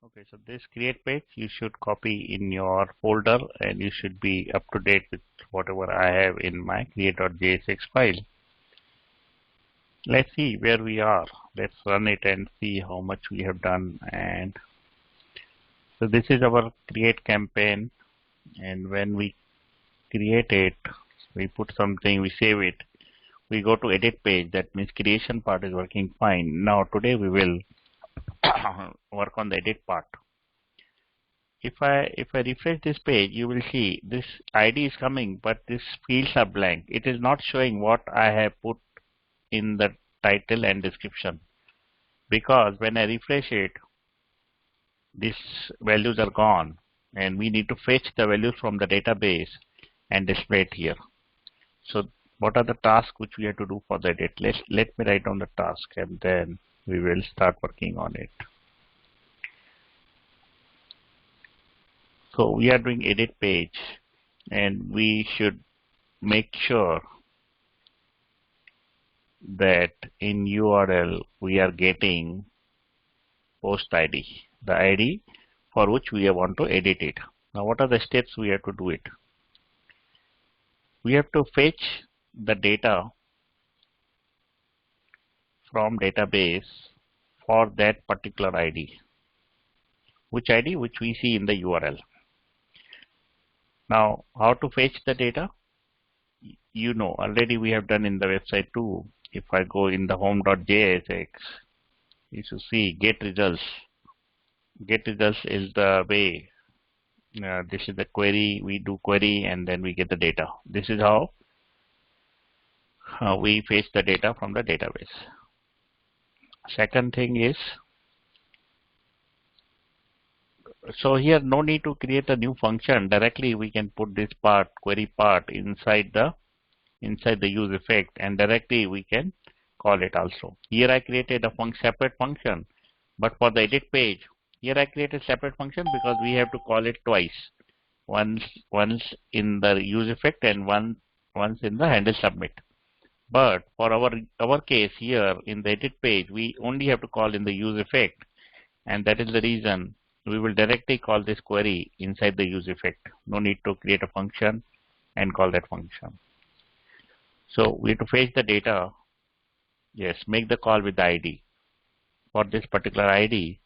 Okay, so this create page you should copy in your folder and you should be up to date with whatever I have in my create.jsx file. Let's see where we are. Let's run it and see how much we have done. And so this is our create campaign, and when we create it, we put something, we save it, we go to edit page. That means creation part is working fine. Now today we will work on the edit part. If I refresh this page, you will see this ID is coming, but these fields are blank. It is not showing what I have put in the title and description, because when I refresh it, these values are gone, and we need to fetch the values from the database and display it here. So what are the tasks which we have to do for the edit? Let me write down the task and then we will start working on it. So we are doing edit page, and we should make sure that in URL we are getting post ID, the ID for which we want to edit it. Now what are the steps we have to do it? We have to fetch the data from database for that particular ID. Which ID? Which we see in the URL. Now how to fetch the data? You know, already we have done in the website too. If I go in the home.jsx, you should see get results. Get results is the way. This is the query. We do query and then we get the data. This is how we fetch the data from the database. Second thing is, so here no need to create a new function. Directly we can put this part, query part, inside the use effect, and directly we can call it also. Here I created a separate function, but for the edit page, here I created a separate function because we have to call it twice. Once in the use effect and once in the handle submit. But for our case here in the edit page, we only have to call in the use effect, and that is the reason we will directly call this query inside the use effect. No need to create a function and call that function. So we have to fetch the data. Yes, make the call with the ID for this particular ID.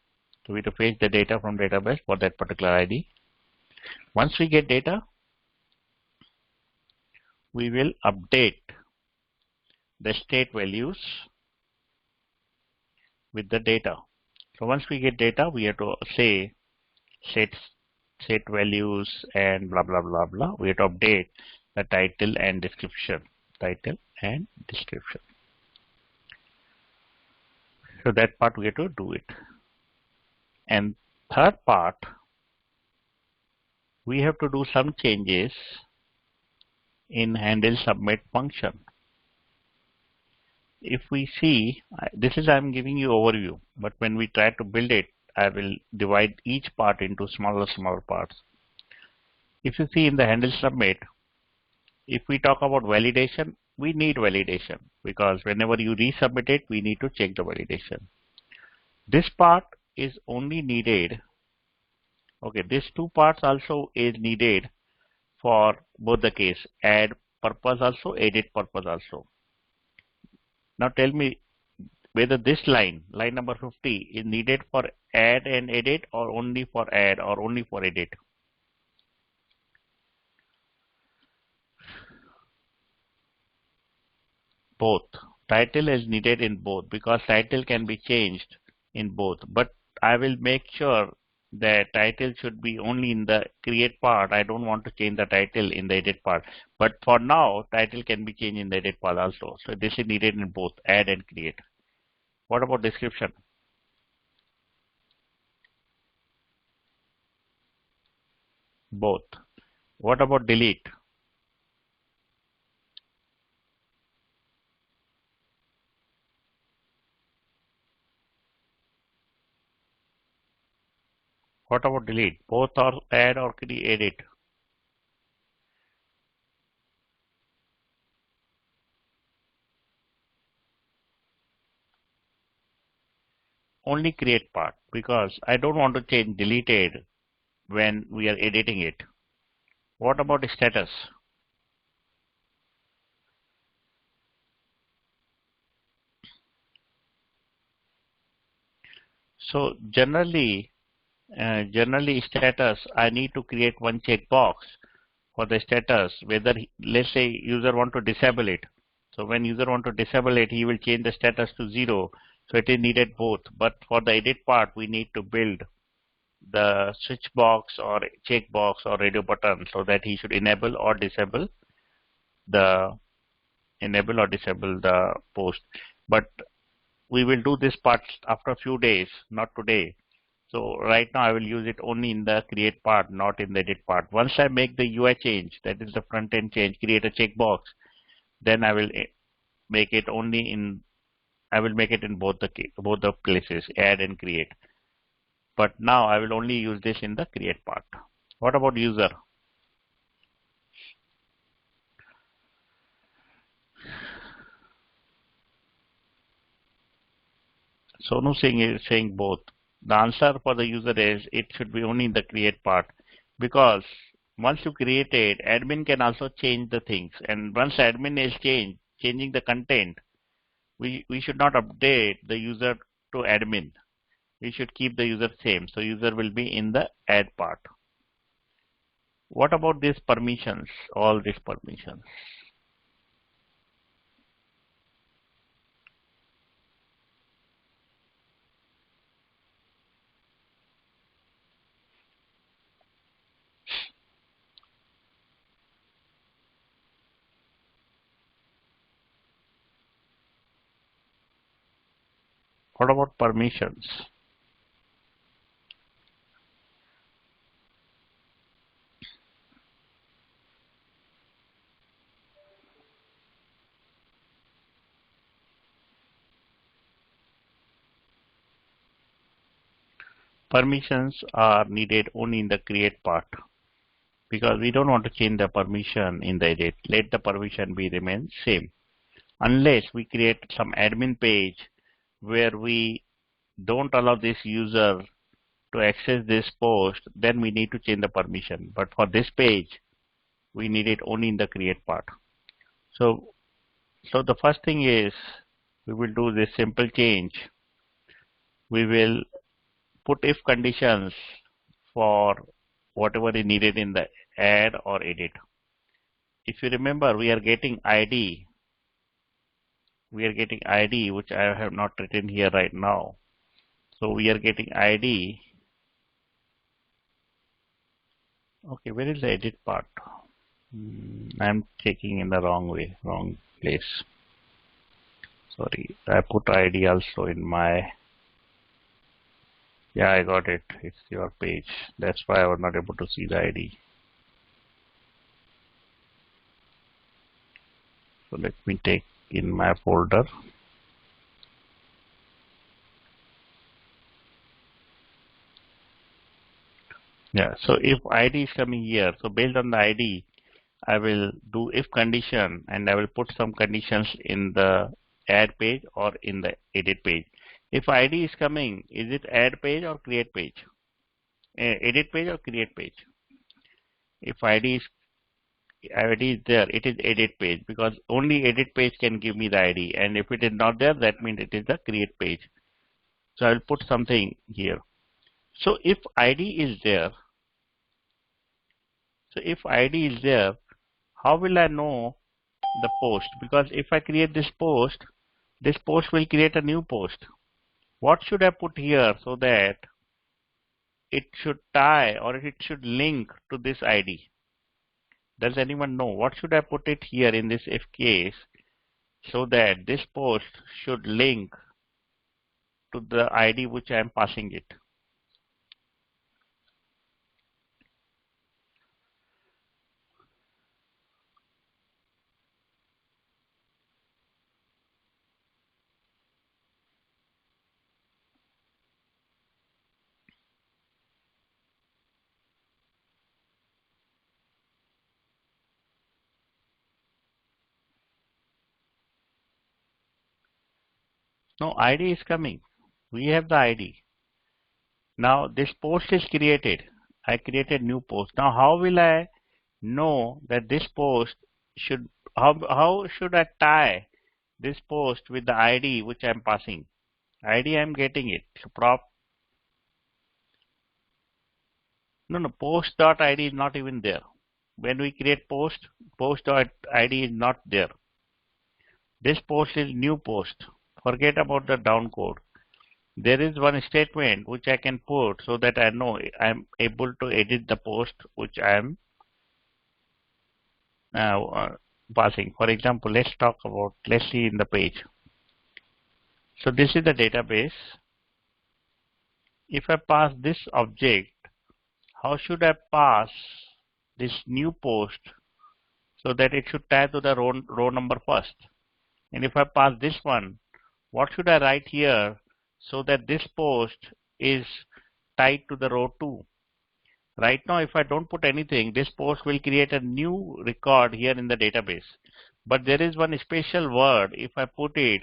So we have to fetch the data from database for that particular ID. Once we get data, we will update the state values with the data. So once we get data, we have to say set values and blah blah blah blah. We have to update the title and description. Title and description. So that part we have to do it. And third part, we have to do some changes in handle submit function. If we see, this is I'm giving you overview, but when we try to build it, I will divide each part into smaller parts. If you see in the handle submit, if we talk about validation, we need validation because whenever you resubmit it, we need to check the validation. This part is only needed. Okay, these two parts also is needed for both the case, add purpose also, edit purpose also. Now tell me whether this line number 50 is needed for add and edit, or only for add, or only for edit. Both. Title is needed in both because title can be changed in both, but I will make sure that title should be only in the create part. I don't want to change the title in the edit part, but for now title can be changed in the edit part also. So this is needed in both add and create. What about description? Both. What about delete? What about delete? Both are add or edit. only create part because I don't want to change deleted when we are editing it. What about status? So generally status, I need to create one checkbox for the status whether let's say user want to disable it. So when user want to disable it, he will change the status to 0. So it is needed both. But for the edit part, we need to build the switch box or checkbox or radio button so that he should the enable or disable the post. But we will do this part after a few days, not today. So right now I will use it only in the create part, not in the edit part. Once I make the UI change, that is the front end change, create a checkbox, then I will make it only in I will make it in both the places, add and create. But now I will only use this in the create part. What about user? Sonu Singh is saying both. The answer for the user is it should be only in the create part because once you create it, admin can also change the things. And once admin is changing the content, we should not update the user to admin. We should keep the user same. So user will be in the add part. What about these permissions? All these permissions. What about permissions? Permissions are needed only in the create part because we don't want to change the permission in the edit. Let the permission be remain same. Unless we create some admin page where we don't allow this user to access this post, then we need to change the permission. But for this page, we need it only in the create part. So the first thing is we will do this simple change. We will put if conditions for whatever is needed in the add or edit. If you remember, we are getting ID. We are getting ID, which I have not written here right now. So we are getting ID. Okay, where is the edit part? I'm checking in the wrong way, wrong place. Sorry, I put ID also in my. Yeah, I got it. It's your page. That's why I was not able to see the ID. So let me take in my folder. Yeah, so if ID is coming here, so based on the ID, I will do if condition and I will put some conditions in the add page or in the edit page. If ID is coming, is it add page or create page? Edit page or create page? If ID is there, it is edit page because only edit page can give me the ID, and if it is not there, that means it is the create page. So I will put something here. So if ID is there, how will I know the post? Because if I create this post will create a new post. What should I put here so that it should tie or it should link to this ID? Does anyone know? What should I put it here in this if case so that this post should link to the ID which I am passing it? No, ID is coming. We have the ID. Now this post is created. I created new post. Now how will I know that this post should, how should I tie this post with the ID which I'm passing? ID I'm getting it. So post.id is not even there. When we create post.id is not there. This post is new post. Forget about the down code. There is one statement which I can put so that I know I'm able to edit the post which I am passing. For example, let's see in the page. So this is the database. If I pass this object, how should I pass this new post so that it should tie to the row number first? And if I pass this one, what should I write here so that this post is tied to the row 2? Right now, if I don't put anything, this post will create a new record here in the database. But there is one special word. If I put it,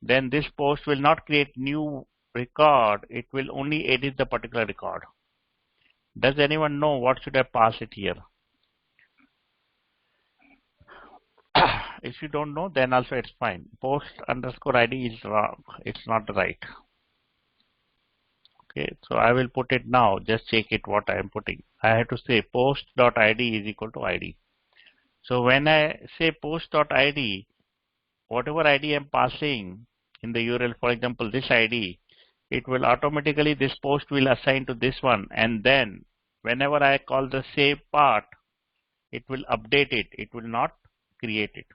then this post will not create new record. It will only edit the particular record. Does anyone know what should I pass it here? If you don't know, then also it's fine. Post underscore ID is wrong. It's not right. Okay, so I will put it now. Just check it what I am putting. I have to say post.id is equal to ID. So when I say post.id, whatever ID I'm passing in the URL, for example, this ID, it will automatically, this post will assign to this one, and then whenever I call the save part, it will update it. It will not create it.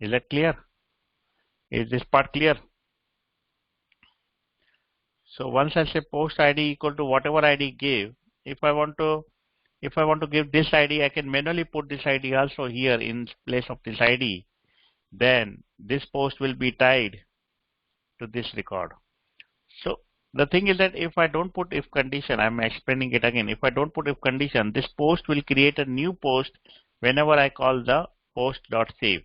Is that clear? Is this part clear? So once I say post ID equal to whatever ID give, if I want to give this ID, I can manually put this ID also here in place of this ID. Then this post will be tied to this record. So the thing is that if I don't put if condition, I'm explaining it again. If I don't put if condition, this post will create a new post whenever I call the post.save.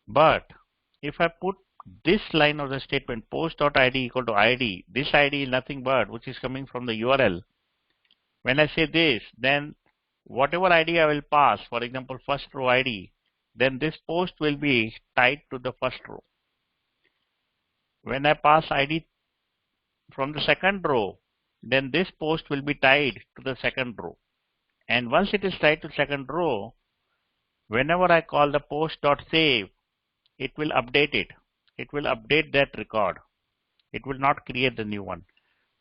But if I put this line of the statement post.id equal to ID, this ID is nothing but which is coming from the URL. When I say this, then whatever ID I will pass, for example, first row ID, then this post will be tied to the first row. When I pass ID from the second row, then this post will be tied to the second row. And once it is tied to second row, whenever I call the post.save, it will update it. It will update that record. It will not create the new one.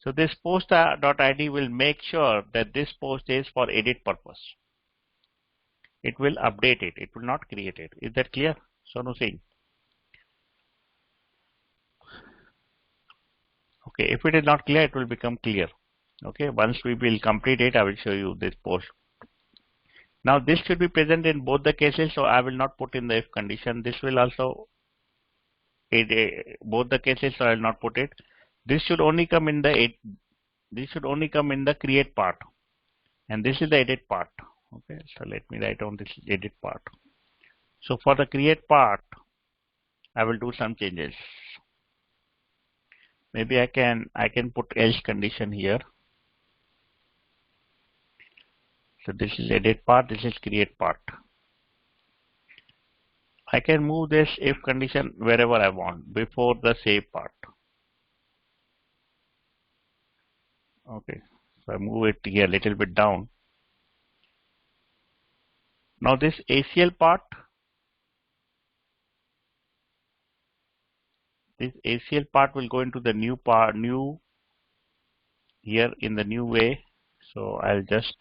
So this post.id will make sure that this post is for edit purpose. It will update it. It will not create it. Is that clear? Sonu Singh. Okay, if it is not clear, it will become clear. Okay, once we will complete it, I will show you this post. Now this should be present in both the cases, so I will not put in the if condition. This will also both the cases, so I will not put it. This should only come in the create part, and this is the edit part. Okay, so let me write on this edit part. So for the create part, I will do some changes. Maybe I can put else condition here. So this is edit part, this is create part. I can move this if condition wherever I want before the save part. Okay, so I move it here a little bit down. Now this ACL part, will go into the new part, here in the new way. So I'll just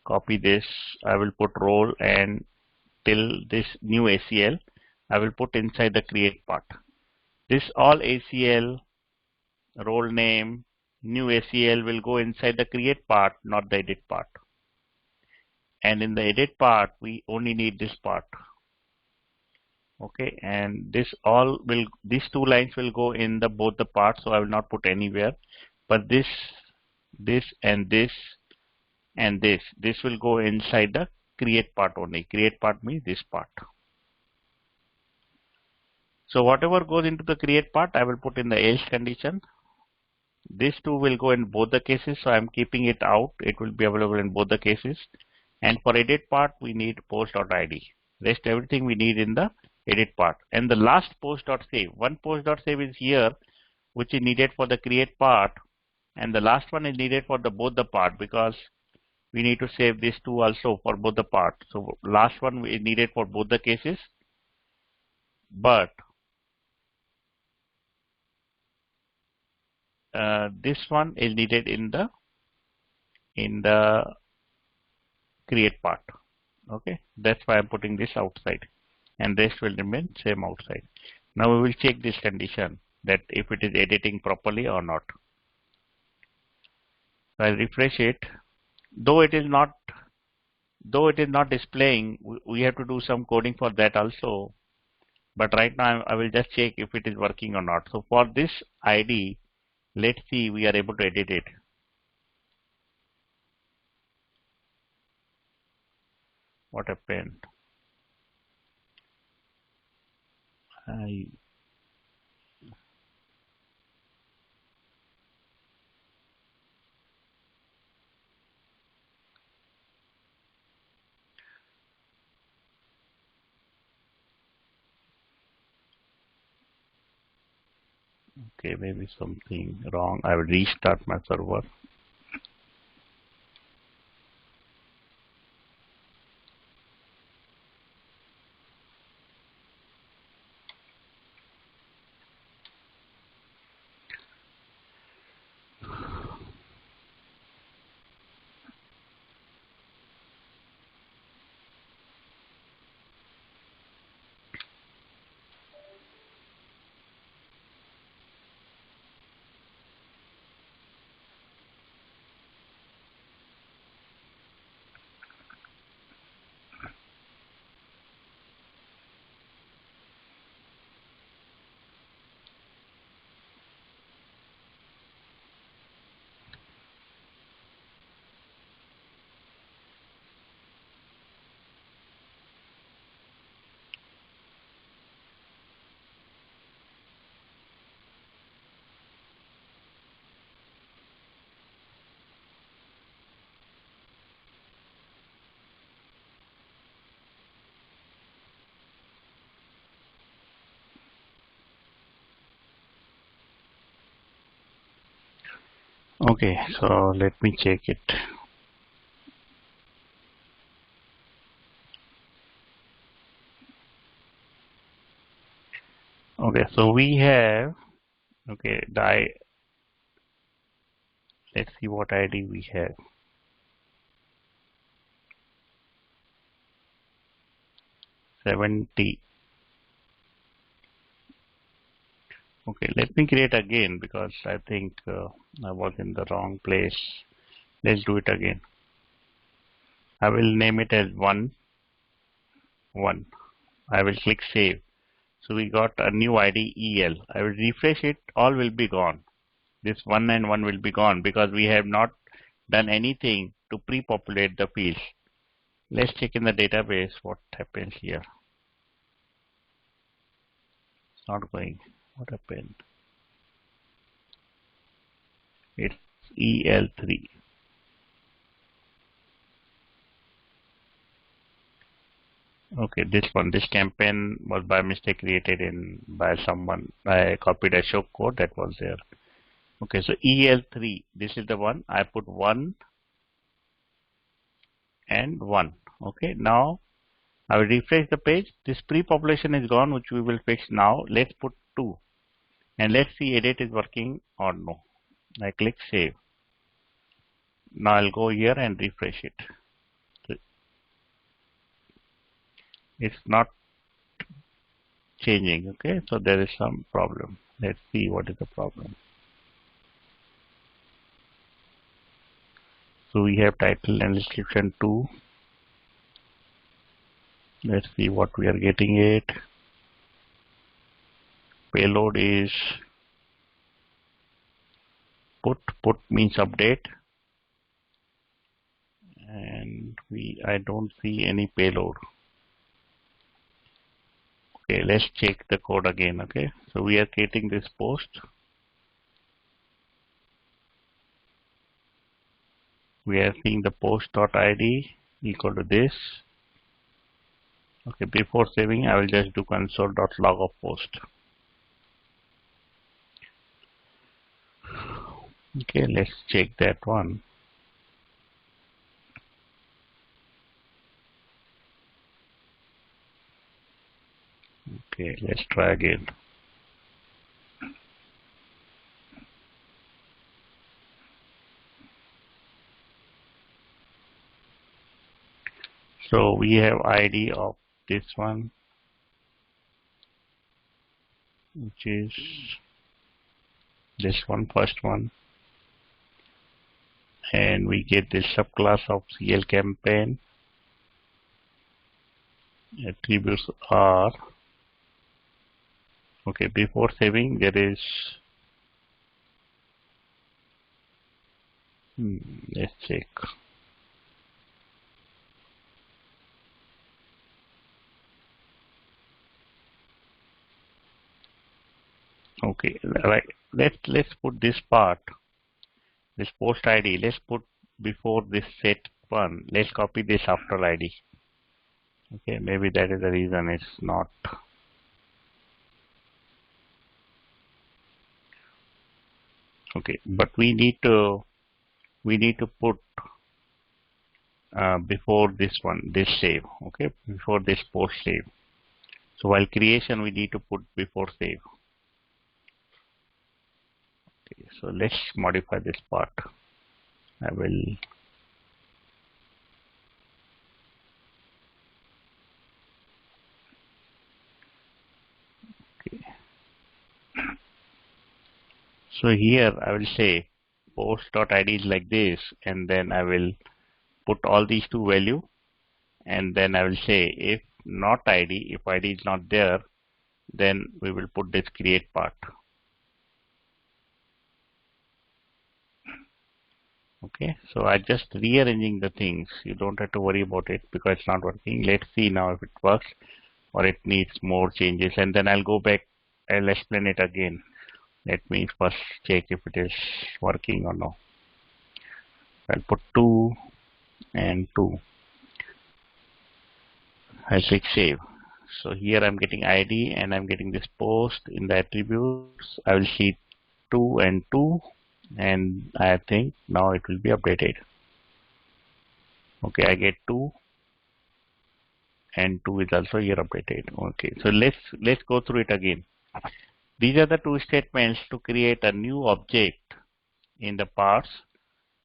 copy this. I will put role and till this new ACL, I will put inside the create part. This all ACL, role name, new ACL will go inside the create part, not the edit part. And in the edit part, we only need this part. Okay, and these two lines will go in both the parts, so I will not put anywhere. But this and this and this will go inside the create part only. Create part means this part. So whatever goes into the create part, I will put in the else condition. This two will go in both the cases, so I'm keeping it out. It will be available in both the cases. And for edit part, we need post.id. Rest everything we need in the edit part. And the last post.save. One post.save is here, which is needed for the create part. And the last one is needed for the both the part, because we need to save these two also for both the part. So last one is needed for both the cases. But this one is needed in the create part. Okay, that's why I'm putting this outside, and rest will remain same outside. Now we will check this condition, that if it is editing properly or not. So I'll refresh it. Though it is not displaying, we have to do some coding for that also. But right now I will just check if it is working or not. So for this ID, let's see we are able to edit it. What happened? Okay, maybe something wrong. I will restart my server. Okay, so let me check it. Okay, so we have, okay, let's see what ID we have. 70. Okay, let me create again, because I think I was in the wrong place. Let's do it again. I will name it as 1, 1. I will click save. So we got a new ID EL. I will refresh it, all will be gone. This 1 and 1 will be gone because we have not done anything to pre-populate the fields. Let's check in the database what happens here. It's not going. What happened? It's EL3. Okay, this campaign was by mistake created by someone. I copied a show code that was there. Okay, so EL3, this is the one. I put 1 and 1. Okay, now I will refresh the page. This pre-population is gone, which we will fix now. Let's put 2. And let's see edit is working or no. I click save. Now I'll go here and refresh it. So it's not changing. Okay, so there is some problem. Let's see what is the problem. So we have title and description 2. Let's see what we are getting it. Payload is put means update, and I don't see any payload. Okay, let's check the code again. Okay, so we are creating this post. We are seeing the post.id equal to this. Okay, before saving, I will just do console.log of post. Okay, let's check that one. Okay, let's try again. So we have ID of this one, which is this one, first one, and we get this subclass of CL campaign. Attributes are okay. Before saving, there is let's check. Okay, right. Let's put this part, this post ID. Let's put before this set one. Let's copy this after ID. Okay, maybe that is the reason it's not. Okay, but we need to put before this one, this save. Okay, before this post save. So while creation, we need to put before save. Okay, so let's modify this part. I will. Okay. So here I will say post.id is like this, and then I will put all these two value, and then I will say if not id, if id is not there, then we will put this create part. Okay, so I just rearranging the things. You don't have to worry about it because it's not working. Let's see now if it works or it needs more changes, and then I'll go back. I'll explain it again. Let me first check if it is working or no. I'll put 2 and 2. I'll click save. So here I'm getting ID and I'm getting this post in the attributes. I will see 2 and 2, and I think now it will be updated. Okay, I get 2 and 2 is also here updated. Okay, so let's go through it again. These are the two statements to create a new object in the parts,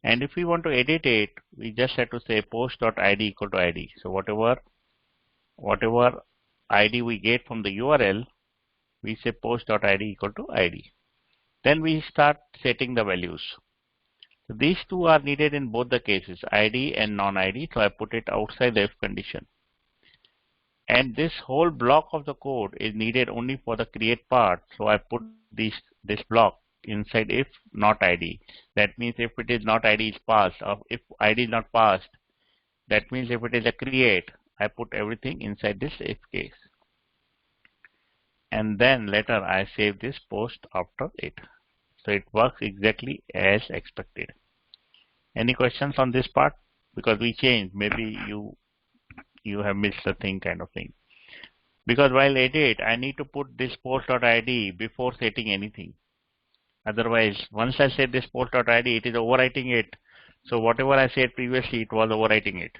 and if we want to edit it, we just have to say post.id equal to id. So whatever id we get from the URL, we say post.id equal to id. Then we start setting the values. So these two are needed in both the cases, id and non-id. So I put it outside the if condition. And this whole block of the code is needed only for the create part. So I put this block inside if not id. That means if it is not id is passed, or if id is not passed, that means if it is a create, I put everything inside this if case. And then later I save this post after it. So it works exactly as expected. Any questions on this part? Because we changed, maybe you have missed the thing kind of thing. Because while edit, I need to put this post.id before setting anything. Otherwise, once I set this post.id, it is overwriting it. So whatever I said previously, it was overwriting it.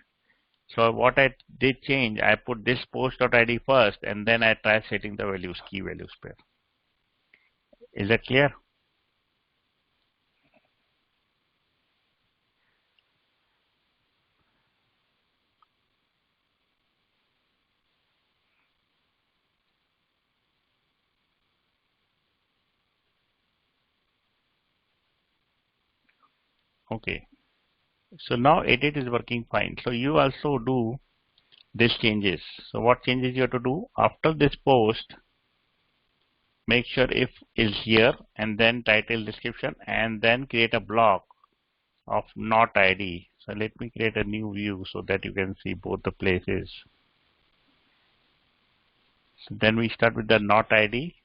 So what I did change, I put this post.id first, and then I try setting the values, key values pair. Is that clear? Okay. So now edit is working fine. So you also do these changes. So what changes you have to do? After this post, make sure if is here, and then title description, and then create a block of not id. So let me create a new view so that you can see both the places. So then we start with the not ID.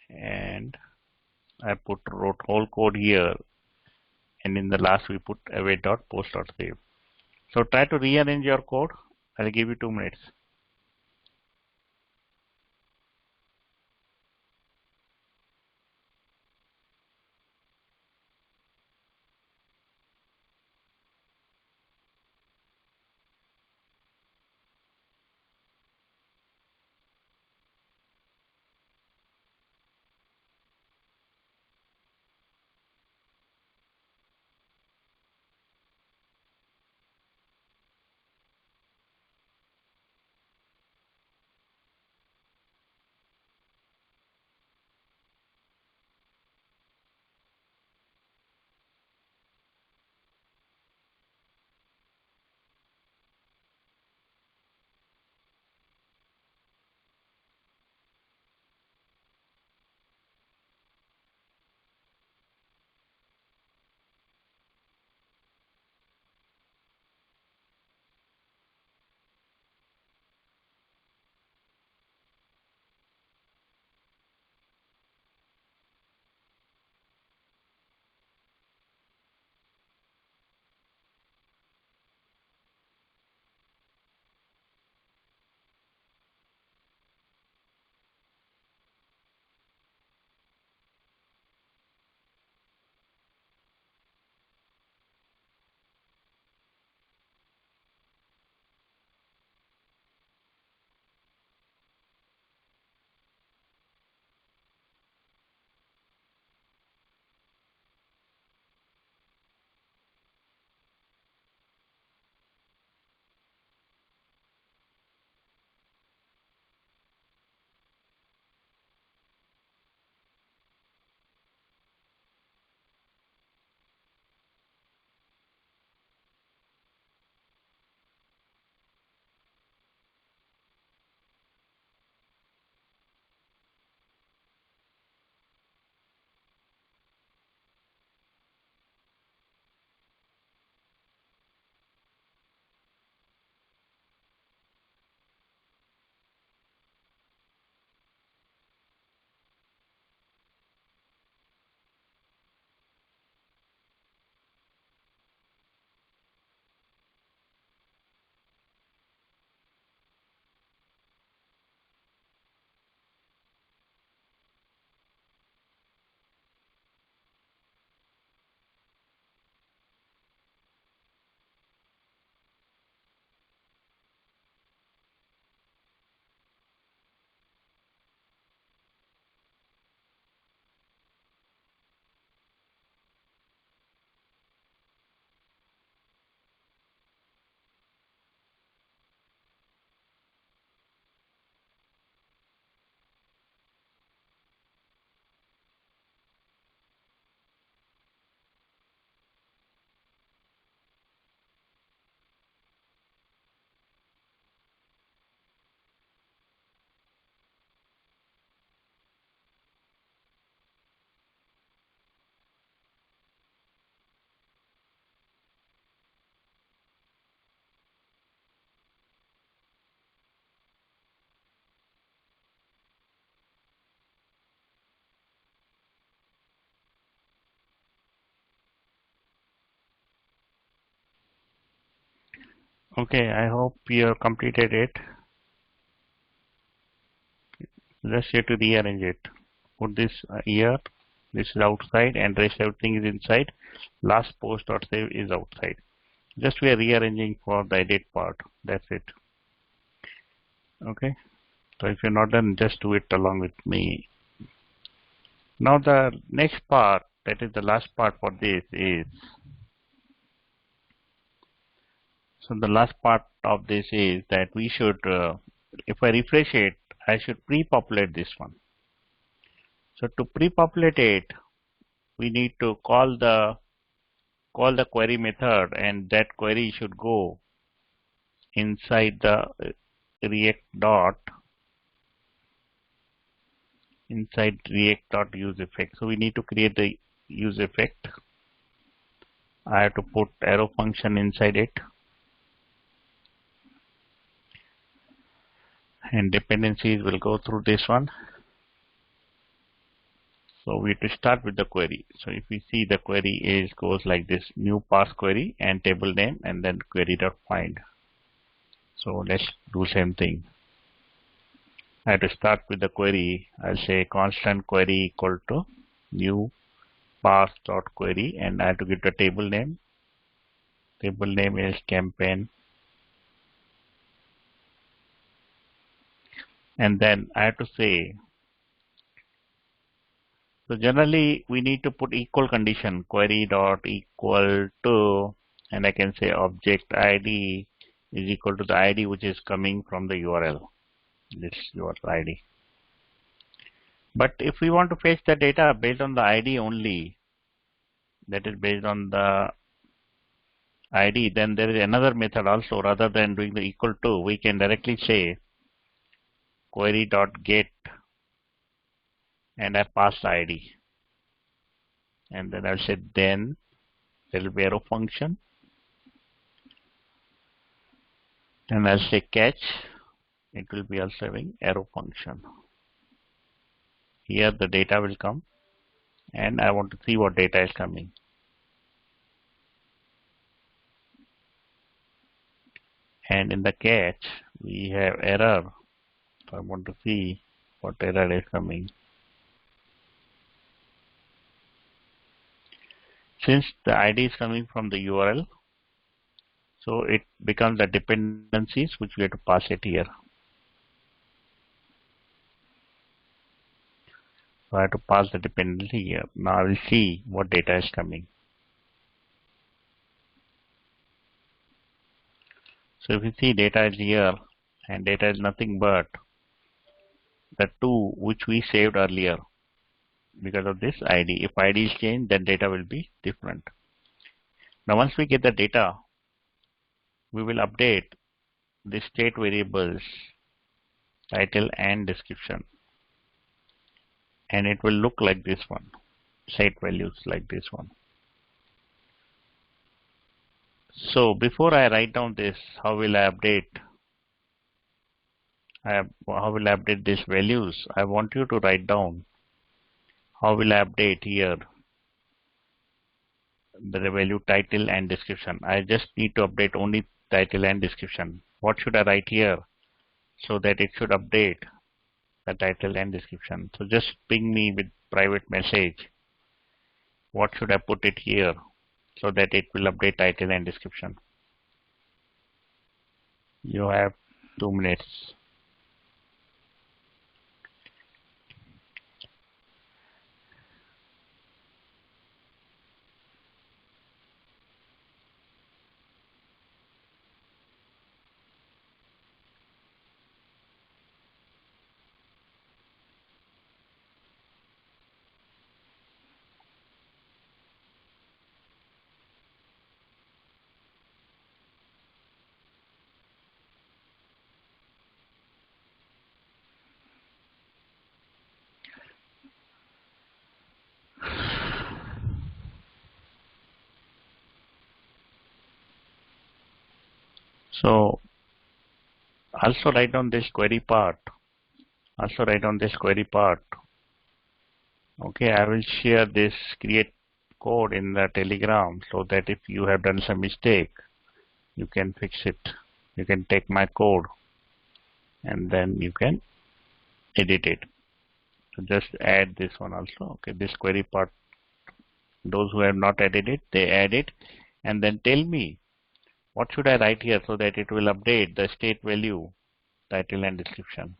And I wrote whole code here, and in the last we put await.post.save. So try to rearrange your code. I'll give you 2 minutes. Okay, I hope you have completed it. Just here to rearrange it. Put this here. This is outside, and rest everything is inside. Last post.save is outside. Just we are rearranging for the edit part. That's it. Okay. So if you're not done, just do it along with me. Now the next part, that is the last part for this is, so the last part of this is that we should, if I refresh it, I should pre-populate this one. So to pre-populate it, we need to call the query method, and that query should go inside the React dot inside React dot use effect. So we need to create the use effect. I have to put arrow function inside it. and dependencies will go through this one. So we have to start with the query. So if we see the query goes like this: new parse query and table name and then query.find. So let's do same thing. I have to start with the query. I'll say constant query equal to new parse dot query, and I have to give the table name. Table name is campaign, and then I have to say, so generally we need to put equal condition, query dot equal to, and I can say object ID is equal to the ID which is coming from the URL, this URL ID. But if we want to fetch the data based on the ID only, that is based on the ID, then there is another method also. Rather than doing the equal to, we can directly say query dot get, and I pass the ID, and then I'll say then there will be arrow function, and I'll say catch, it will be also having arrow function. Here the data will come, and I want to see what data is coming. And in the catch we have error, so I want to see what error is coming. Since the ID is coming from the URL, so it becomes the dependencies which we have to pass it here. So I have to pass the dependency here. Now I will see what data is coming. So if you see, data is here, and data is nothing but the two which we saved earlier because of this ID. If ID is changed, then data will be different. Now once we get the data, we will update the state variables title and description, and it will look like this one, set values like this one. So before I write down this, how will I update? How will I update these values? I want you to write down how will I update here the value title and description. I just need to update only title and description. What should I write here so that it should update the title and description? So just ping me with private message. What should I put it here so that it will update title and description? You have 2 minutes. So also write down this query part. Okay, I will share this create code in the Telegram so that if you have done some mistake, you can fix it. You can take my code and then you can edit it. So just add this one also. Okay, this query part, those who have not added it, they add it, and then tell me what should I write here so that it will update the state value, title and description.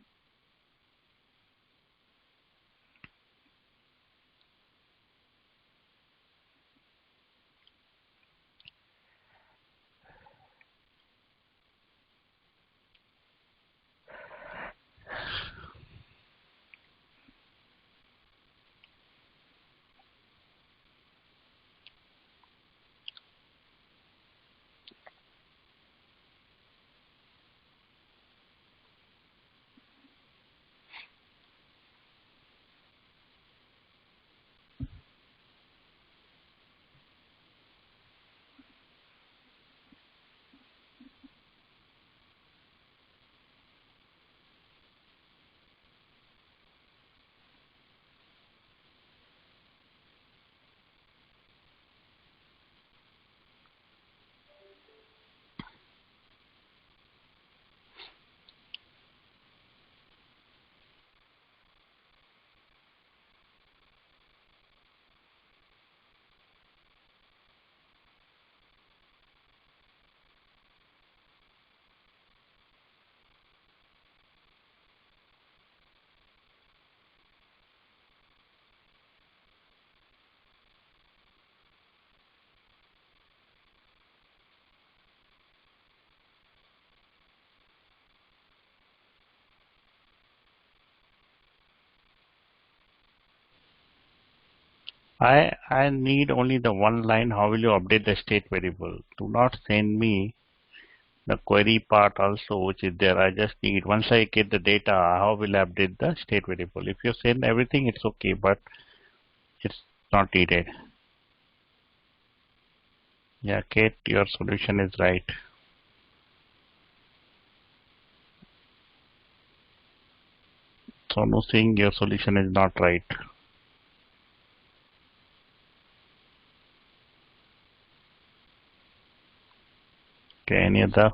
I need only the one line. How will you update the state variable? Do not send me the query part also, which is there. I just need, once I get the data, how will I update the state variable? If you send everything, it's okay, but it's not needed. Yeah, Kate, your solution is right. So no saying your solution is not right. Okay, any other?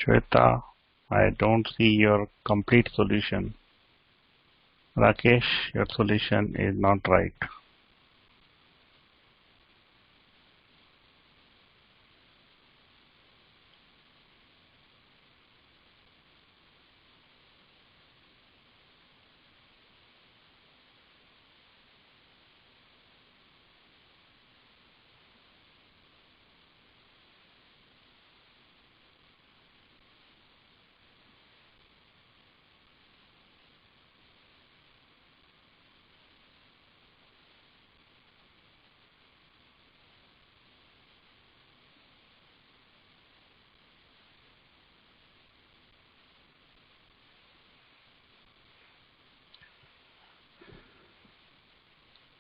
Shweta, I don't see your complete solution. Rakesh, your solution is not right.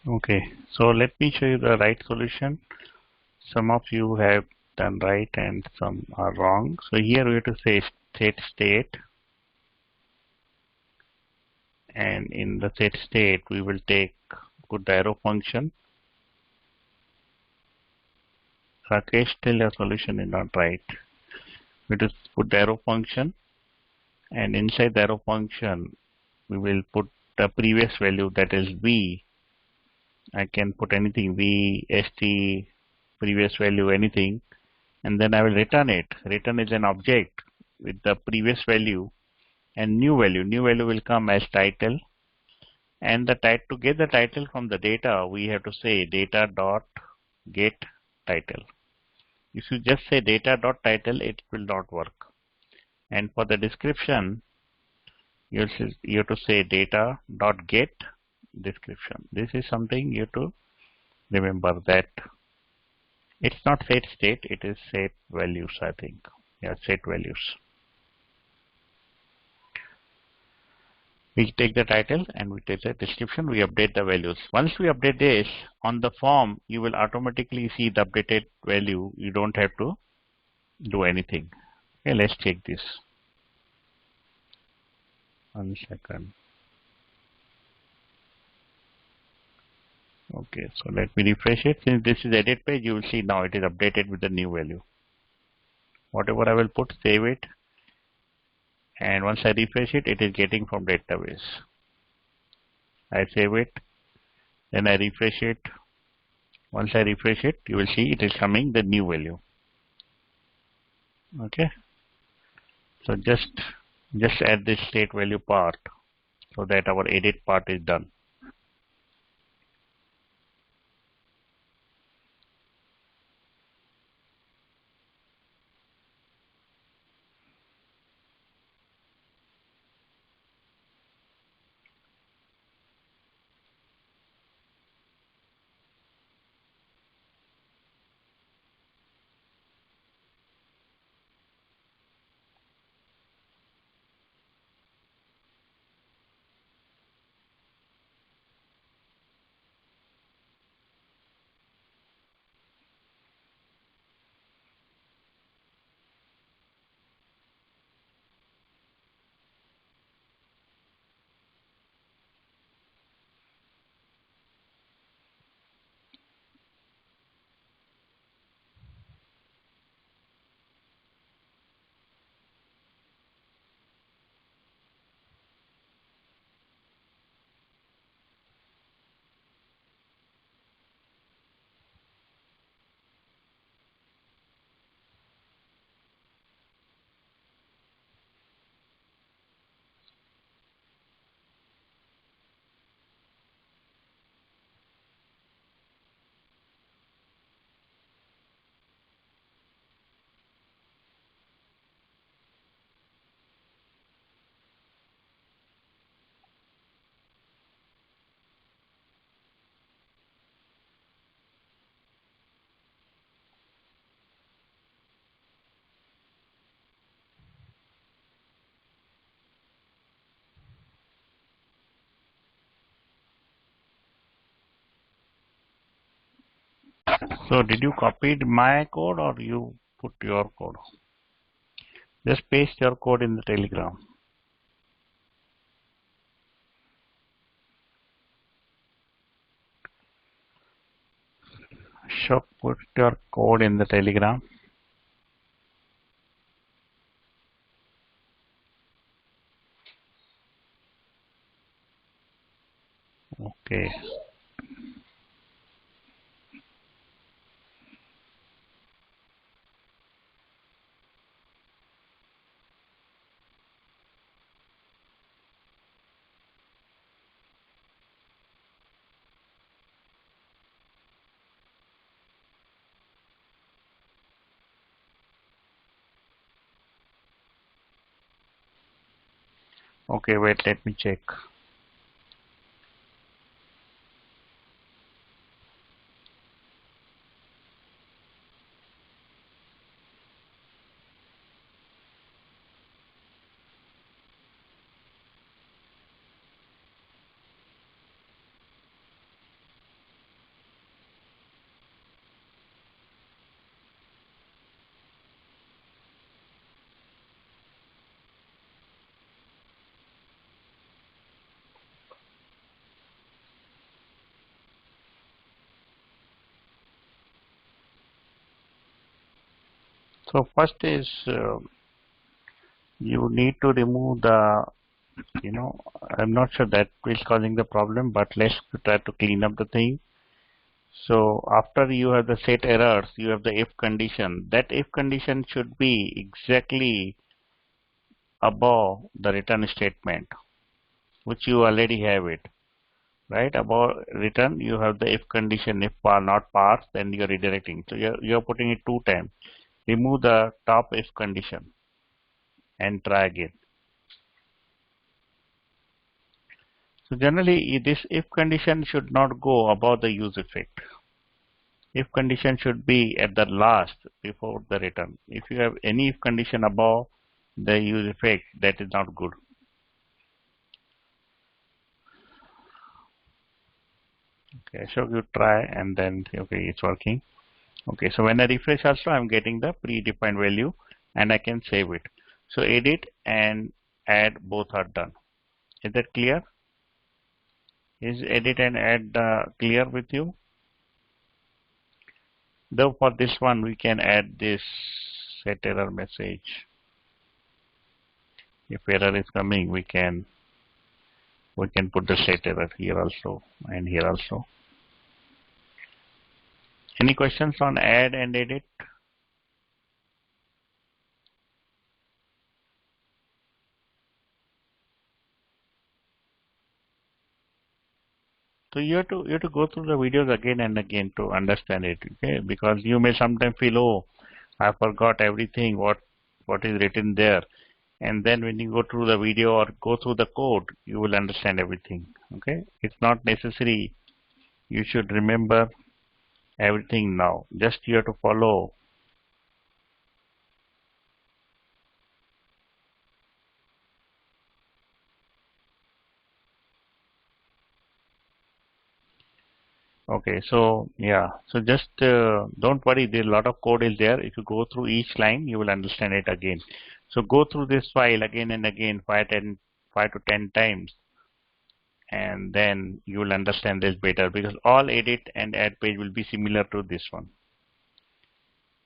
Okay, so let me show you the right solution. Some of you have done right and some are wrong. So here we have to say set state, and in the set state we will put the arrow function. Rakesh, still your solution is not right. We just put the arrow function, and inside the arrow function we will put the previous value, that is v. I can put anything, v, st, previous value, anything, and then I will return it. Return is an object with the previous value and new value. New value will come as title, and to get the title from the data, we have to say data dot get title. If you just say data dot title, it will not work. And for the description, you have to say data dot get description. This is something you have to remember, that it's not set state, it is set values, I think. Yeah, set values. We take the title and we take the description, we update the values. Once we update this on the form, you will automatically see the updated value. You don't have to do anything. Okay, let's check this. 1 second. Okay, so let me refresh it. Since this is edit page, you will see now it is updated with the new value. Whatever I will put, save it, and once I refresh it, it is getting from database. I save it, then I refresh it. Once I refresh it, you will see it is coming the new value. Okay, so just add this state value part so that our edit part is done. So did you copy my code or you put your code? Just paste your code in the Telegram. So put your code in the Telegram. Okay. Okay, wait, let me check. So first is you need to remove the, I'm not sure that is causing the problem, but let's try to clean up the thing. So after you have the set errors, you have the if condition. That if condition should be exactly above the return statement, which you already have it, right? Above return, you have the if condition. If not pass, then you're redirecting. So you're putting it 2 times. Remove the top if condition and try again. So generally, this if condition should not go above the use effect. If condition should be at the last before the return. If you have any if condition above the use effect, that is not good. Okay, so you try and then okay, it's working. Okay, so when I refresh also, I'm getting the predefined value and I can save it. So edit and add both are done. Is that clear? Is edit and add clear with you? Though for this one, we can add this set error message. If error is coming, we can put the set error here also and here also. Any questions on add and edit? So you have to go through the videos again and again to understand it, okay? Because you may sometimes feel, oh, I forgot everything what is written there, and then when you go through the video or go through the code, you will understand everything. Okay, it's not necessary you should remember everything now. Just you have to follow. Okay, so yeah, so just don't worry, there's a lot of code is there. If you go through each line, you will understand it again. So go through this file again and again, 5 to 10 times, and then you will understand this better because all edit and add page will be similar to this one.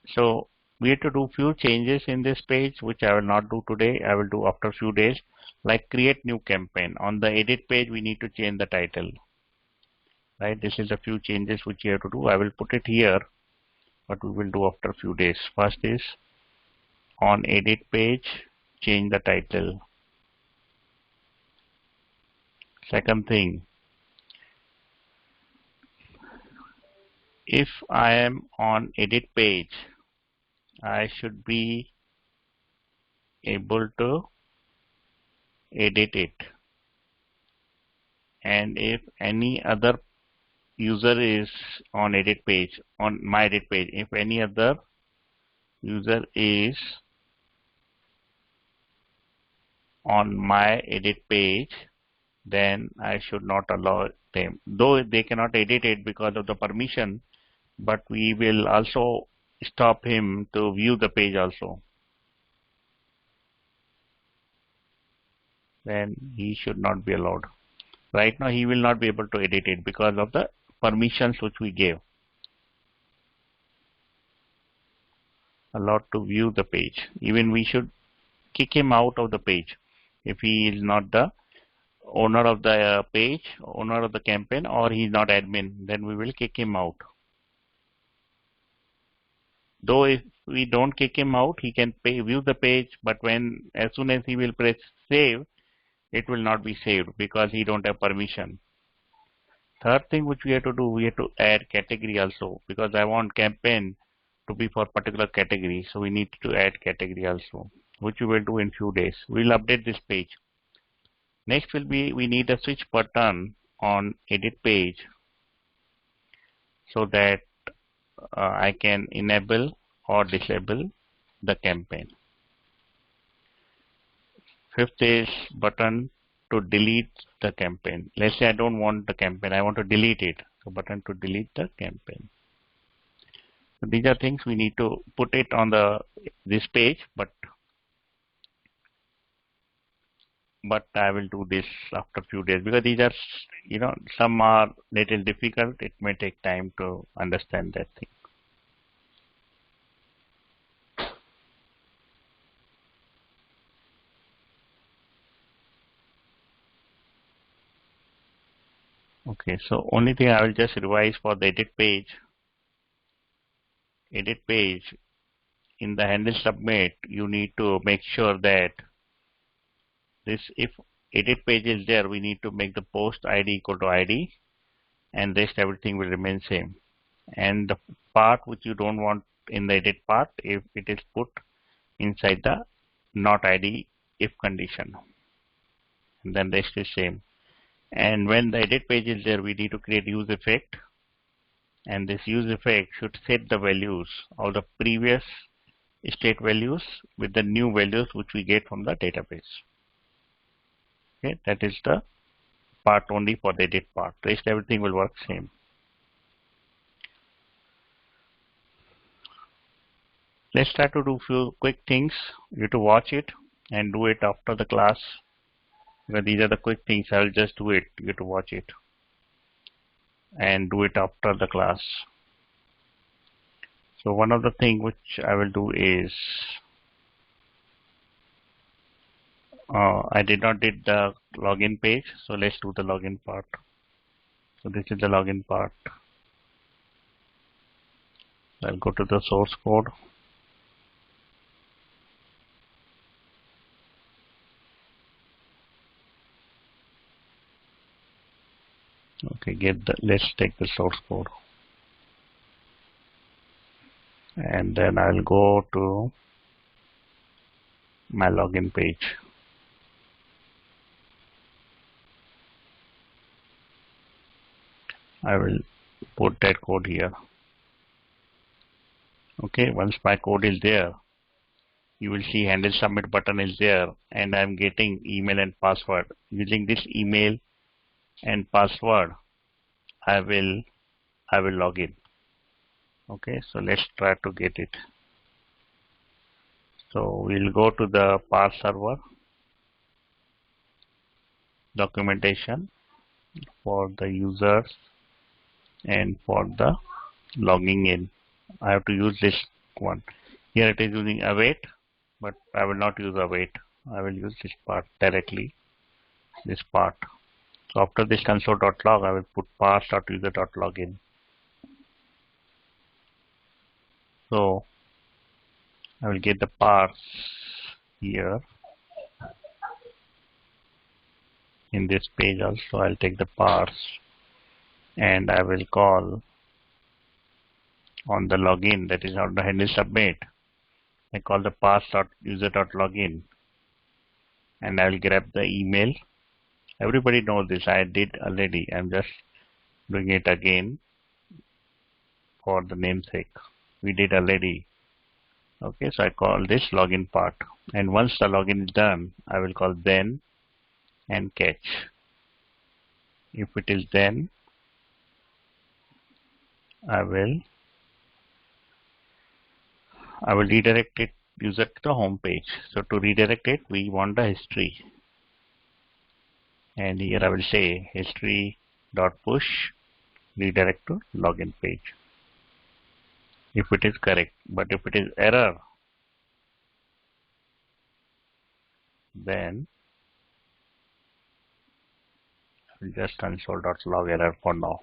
So we have to do few changes in this page, which I will not do today. I will do after few days, like create new campaign. On the edit page, we need to change the title. Right, this is a few changes which you have to do. I will put it here, but we will do after a few days. First is on edit page, change the title. Second thing, if I am on edit page, I should be able to edit it. And if any other user is on edit page, on my edit page, if any other user is on my edit page, then I should not allow them. Though they cannot edit it because of the permission, but we will also stop him to view the page also. Then he should not be allowed. Right now he will not be able to edit it because of the permissions which we gave. Allowed to view the page. Even we should kick him out of the page if he is not the owner of the page, owner of the campaign, or he is not admin, then we will kick him out. Though if we don't kick him out, he can view the page, but as soon as he will press save, it will not be saved because he don't have permission. Third thing which we have to do, we have to add category also, because I want campaign to be for particular category, so we need to add category also, which we will do in few days. We will update this page. Next will be, we need a switch button on edit page so that I can enable or disable the campaign. Fifth is button to delete the campaign. Let's say I don't want the campaign, I want to delete it. So button to delete the campaign. So these are things we need to put it on this page, but I will do this after few days because these are, some are little difficult. It may take time to understand that thing. Okay, so only thing I will just revise for the edit page. Edit page, in the handle submit, you need to make sure that if edit page is there, we need to make the post ID equal to ID, and rest everything will remain same. And the part which you don't want in the edit part, if it is put inside the not ID if condition, and then rest is same. And when the edit page is there, we need to create use effect, and this use effect should set the values of the previous state values with the new values which we get from the database. Okay, that is the part only for the edit part. Rest everything will work same. Let's try to do few quick things. You have to watch it and do it after the class. Because these are the quick things. I'll just do it. You have to watch it and do it after the class. So one of the things which I will do is I did not did the login page, so let's do the login part. So this is the login part. I'll go to the source code. Okay, let's take the source code. And then I'll go to my login page. I will put that code here. Okay, once my code is there, you will see handle submit button is there, and I'm getting email and password. Using this email and password, I will log in. Okay, so let's try to get it. So we'll go to the PAR server documentation for the users and for the logging in. I have to use this one. Here it is using await, but I will not use await. I will use this part directly, this part. So after this console.log, I will put parse.user.login. So I will get the parse here in this page also. I'll take the parse and I will call on the login, that is on the handle submit. I call the parse.user.login and I will grab the email. Everybody knows this, I did already. I'm just doing it again for the namesake. We did already. Okay, so I call this login part, and once the login is done, I will call then and catch. If it is then, I will I will redirect it user to the home page. So to redirect it, we want the history. And here I will say history.push redirect to login page. If it is correct, but if it is error, then I will just console.log error for now.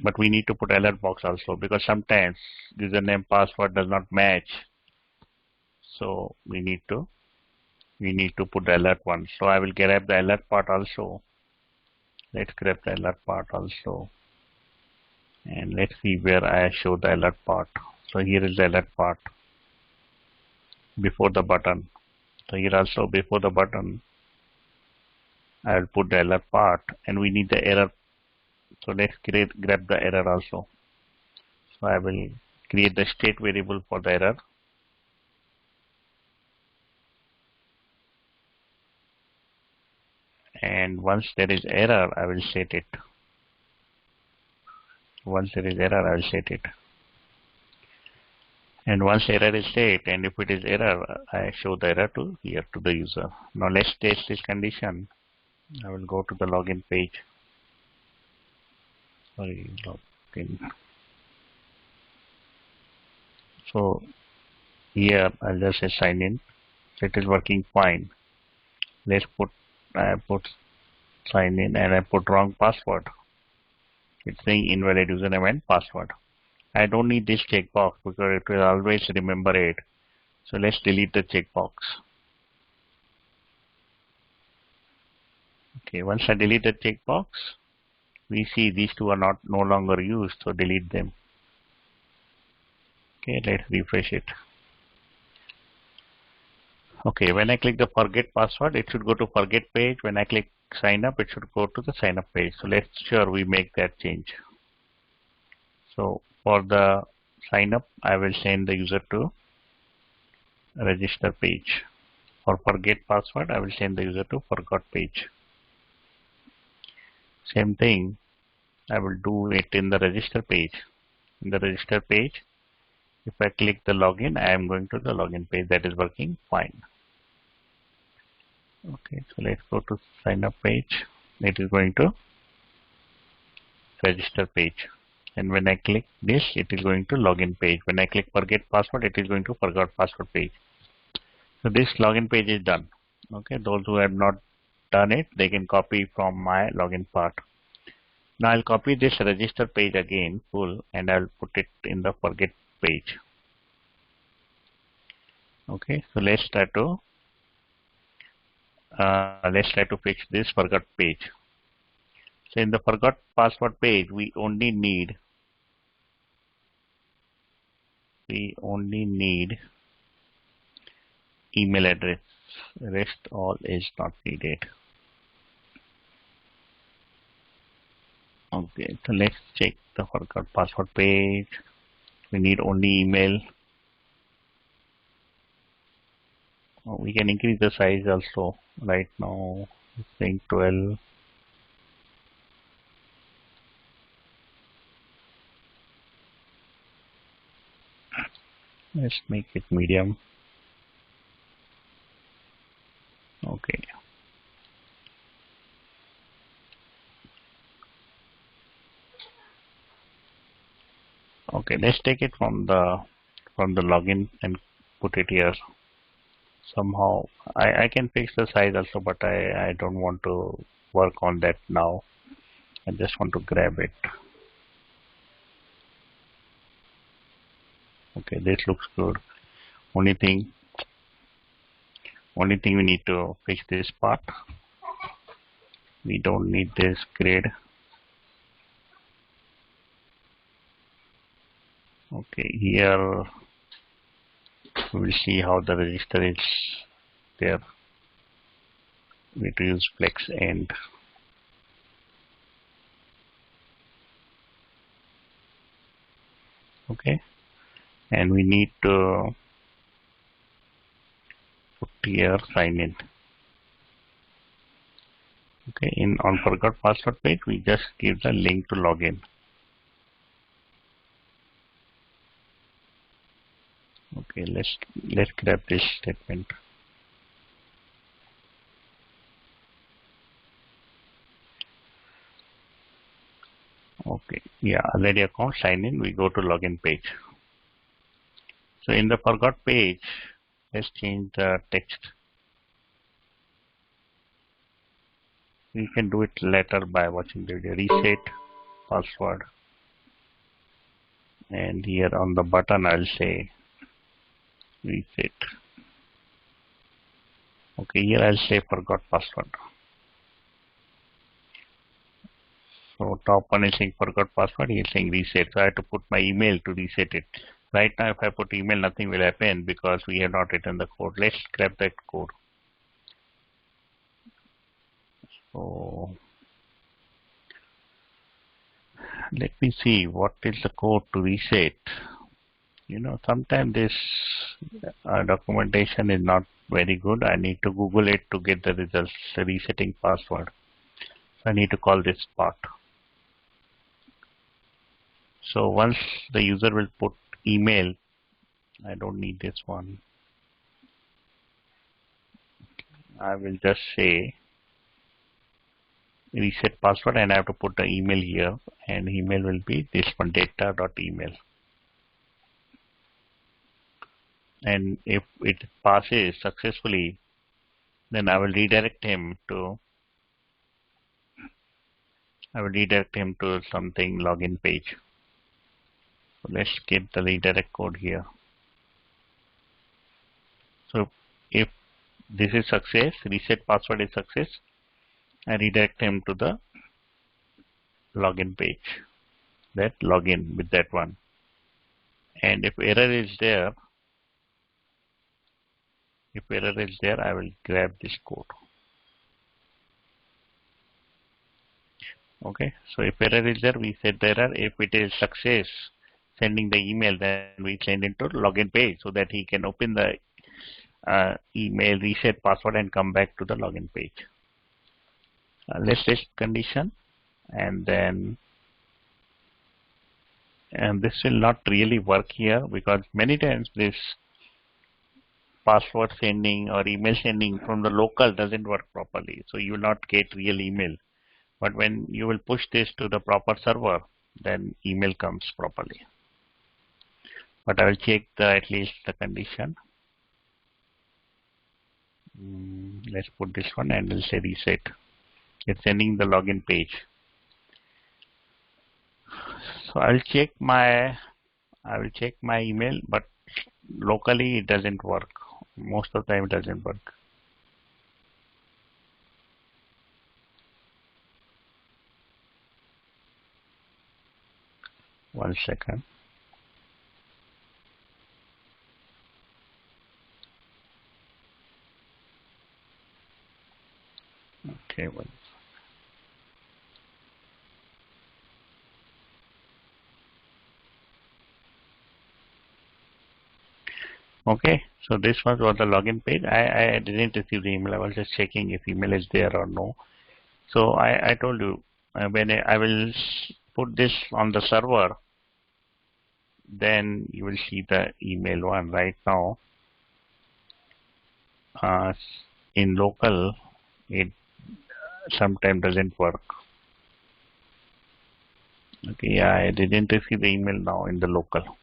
But we need to put alert box also, because sometimes username password does not match. So we need to put the alert one. So I will grab the alert part also. Let's grab the alert part also. And let's see where I show the alert part. So here is the alert part before the button. So here also before the button, I will put the alert part, and we need the error. So let's grab the error also. So I will create the state variable for the error. And once there is error, I will set it. Once there is error, I will set it. And once error is set, and if it is error, I show the error to here to the user. Now let's test this condition. I will go to the login page. Sorry, login. So here I'll just say sign in. So it is working fine. Let's put I put sign in and I put wrong password. It's saying invalid username and password. I don't need this checkbox because it will always remember it. So let's delete the checkbox. Okay, once I delete the checkbox, we see these two are no longer used, so delete them. Okay, let's refresh it. Okay, when I click the forget password, it should go to forget page. When I click sign up, it should go to the sign up page. So let's sure we make that change. So for the sign up, I will send the user to register page. For forget password, I will send the user to forgot page. Same thing, I will do it in the register page. In the register page, if I click the login, I am going to the login page. That is working fine. Okay, so let's go to sign up page. It is going to register page. And when I click this, it is going to login page. When I click forget password, it is going to forgot password page. So this login page is done. Okay, those who have not done it, they can copy from my login part. Now I'll copy this register page again full, and I'll put it in the forget page. Okay, so let's try to fix this forgot page. So in the forgot password page, we only need email address. Rest all is not needed. Okay, so let's check the forgot password page. We need only email. We can increase the size also. Right now it's saying 12. Let's make it medium. Okay. Okay, let's take it from the login and put it here. Somehow I can fix the size also, but I don't want to work on that now. I just want to grab it. Okay, this looks good. Only thing we need to fix this part. We don't need this grid. Okay, here we will see how the register is there. We need to use flex end. Okay, and we need to put here sign in. Okay, on forgot password page, we just give the link to login. Okay, let's grab this statement. Okay, yeah, already account sign in. We go to login page. So in the forgot page, let's change the text. You can do it later by watching the video. Reset password, and here on the button I'll say reset. Okay, here I'll say forgot password. So top one is saying forgot password, here saying reset. So I have to put my email to reset it. Right now if I put email, nothing will happen because we have not written the code. Let's grab that code. So let me see what is the code to reset. You know, sometimes this documentation is not very good. I need to Google it to get the results. The resetting password. So I need to call this part. So once the user will put email, I don't need this one. I will just say reset password and I have to put the email here, and email will be this one, data.email. And if it passes successfully, then I will redirect him to something login page. So let's get the redirect code here. So if this is success, reset password is success, I redirect him to the login page. That login with that one. And if error is there, I will grab this code. Okay, so if error is there, we set the error. If it is success, sending the email, then we send it to login page so that he can open the email, reset password, and come back to the login page. Let's test condition, and this will not really work here because many times this password sending or email sending from the local doesn't work properly. So you will not get real email. But when you will push this to the proper server, then email comes properly. But I will check at least the condition. Let's put this one and we'll say reset. It's sending the login page. So I will check my email, but locally it doesn't work. Most of the time it doesn't work. One second. Okay, well. Okay, so this was the login page. I didn't receive the email. I was just checking if email is there or no. So I told you when I will put this on the server, then you will see the email one. Right now in local it sometimes doesn't work. Okay, yeah, I didn't receive the email now in the local,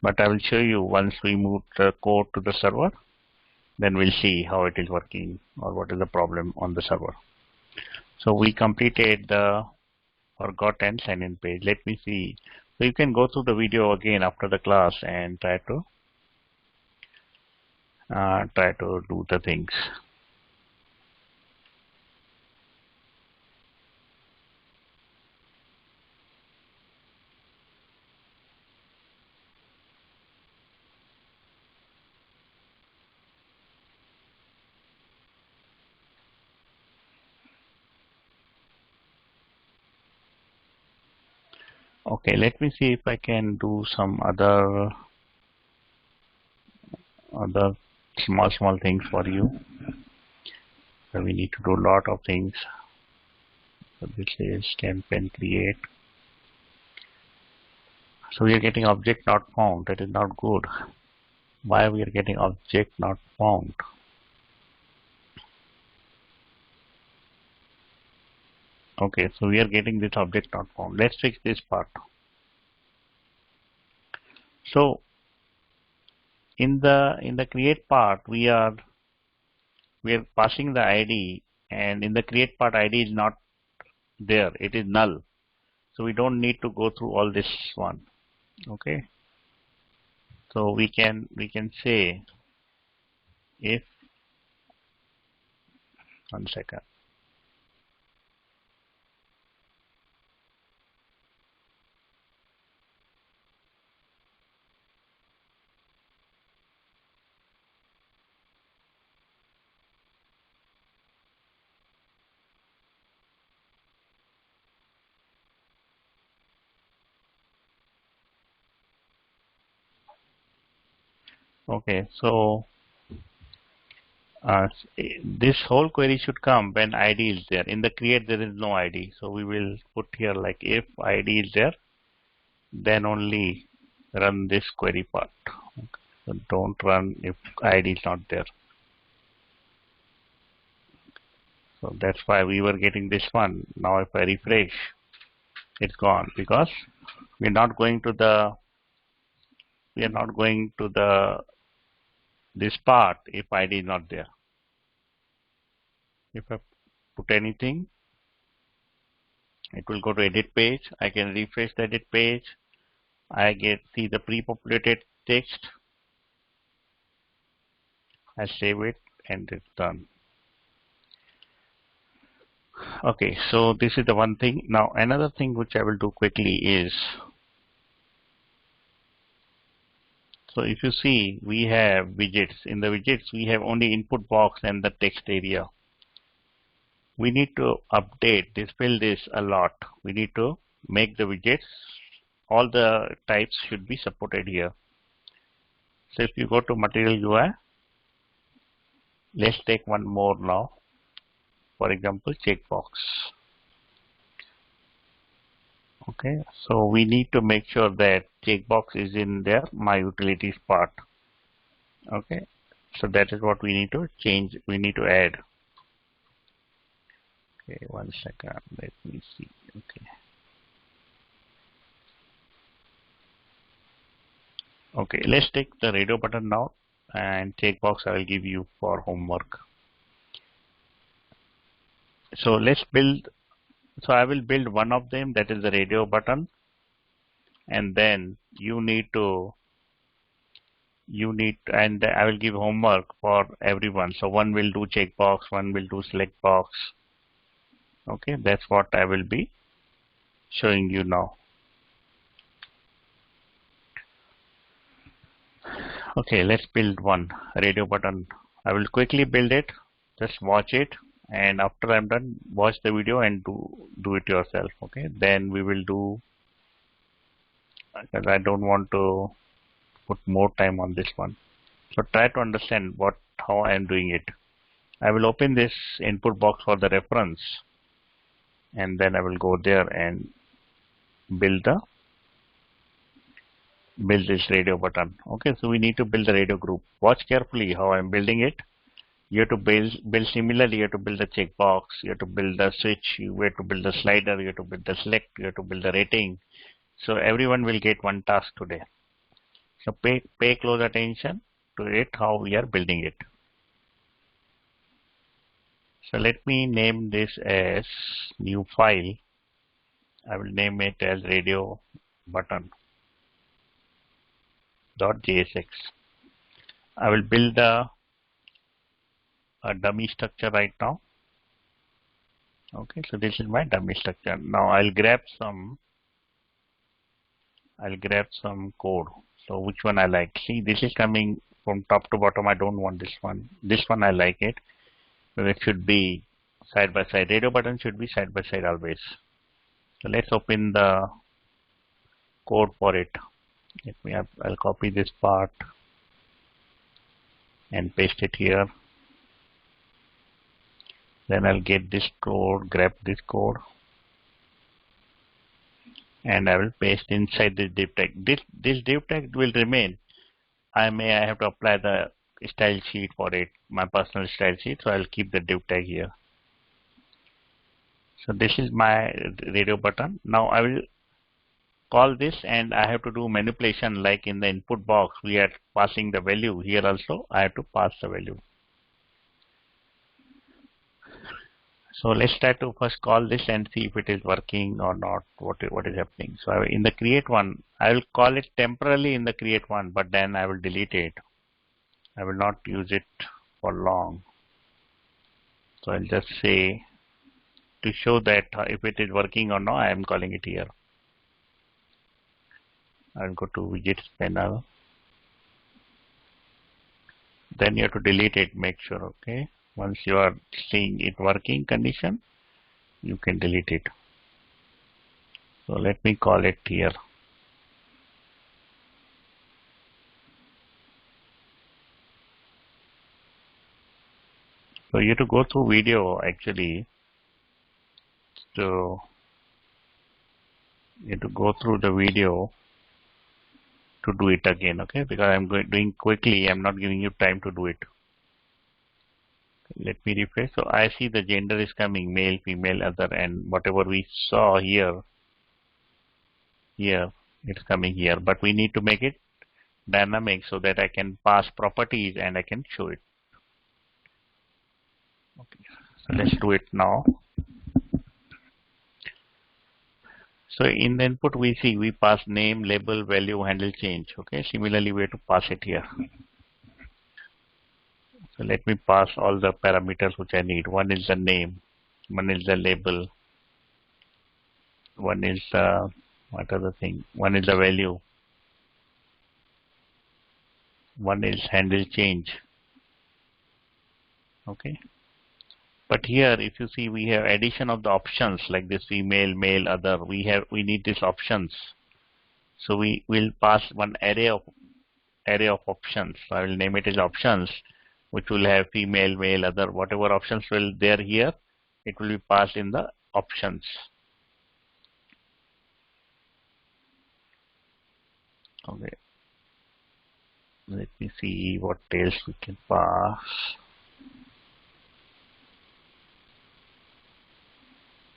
but I will show you once we move the code to the server, then we'll see how it is working or what is the problem on the server. So we completed the forgot and sign in page. Let me see. So you can go through the video again after the class and try to do the things. Okay, let me see if I can do some other small things for you. So we need to do a lot of things. So this is temp and create. So we are getting object not found. That is not good. Why we are getting object not found? Okay, so we are getting this object not found. Let's fix this part. So in the create part we are passing the ID, and in the create part ID is not there, it is null. So we don't need to go through all this one. Okay. So we can say if, one second. Okay, so this whole query should come when ID is there. In the create there is no ID, so we will put here like if ID is there, then only run this query part. Okay. So don't run if ID is not there. So that's why we were getting this one. Now if I refresh, it's gone because we are not going to this part if ID is not there. If I put anything, it will go to edit page. I can refresh the edit page. I see the pre-populated text. I save it and it's done. Okay, so this is the one thing. Now another thing which I will do quickly is, so if you see we have widgets. In the widgets we have only input box and the text area. We need to update this, fill this a lot. We need to make the widgets, all the types should be supported here. So if you go to material UI, let's take one more now. For example, checkbox. Okay, so we need to make sure that checkbox is in there, my utilities part. Okay, so that is what we need to change, we need to add. Okay, one second, let me see. Okay. Okay, let's take the radio button now, and checkbox I will give you for homework. So let's build, so I will build one of them, that is the radio button, and then and I will give homework for everyone. So one will do checkbox, one will do select box. Okay, that's what I will be showing you now. Okay, let's build one radio button. I will quickly build it. Just watch it, and after I'm done, watch the video and do it yourself. Okay, then we will do, because I don't want to put more time on this one. So try to understand how I am doing it. I will open this input box for the reference, and then I will go there and build this radio button. Okay, so we need to build the radio group. Watch carefully how I'm building it. You have to build similarly. You have to build the checkbox. You have to build the switch. You have to build the slider. You have to build the select. You have to build the rating. So everyone will get one task today. So pay close attention to it, how we are building it. So let me name this as new file. I will name it as radio button .jsx. I will build a dummy structure right now. Okay, so this is my dummy structure. Now I'll grab some code. So which one I like? See, this is coming from top to bottom. I don't want this one. This one I like it. So it should be side by side. Radio button should be side by side always. So let's open the code for it. I'll copy this part and paste it here. Then I'll get this code, grab this code, and I will paste inside this div tag. This div tag will remain. I have to apply the style sheet for it, my personal style sheet. So I'll keep the div tag here. So this is my radio button. Now I will call this, and I have to do manipulation like in the input box. We are passing the value. Here also I have to pass the value. So let's try to first call this and see if it is working or not, what is happening. So in the create one, I will call it temporarily in the create one, but then I will delete it. I will not use it for long. So I'll just say, to show that if it is working or not, I am calling it here. I'll go to widgets panel. Then you have to delete it, make sure, okay? Once you are seeing it working condition, you can delete it. So let me call it here. So you have to go through video actually. So you have to go through the video to do it again, okay? Because I'm doing quickly, I'm not giving you time to do it. Let me refresh. So I see the gender is coming, male, female, other, and whatever we saw here, it's coming here. But we need to make it dynamic so that I can pass properties and I can show it. Okay, so let's do it now. So in the input we see we pass name, label, value, handle change. Okay, similarly we have to pass it here. So let me pass all the parameters which I need. One is the name, one is the label, one is what other thing? One is the value, one is handle change. Okay. But here, if you see, we have addition of the options like this female, male, other. We need these options. So we will pass one array of options. I will name it as options, which will have female, male, other. Whatever options will there here, it will be passed in the options. Okay. Let me see what else we can pass.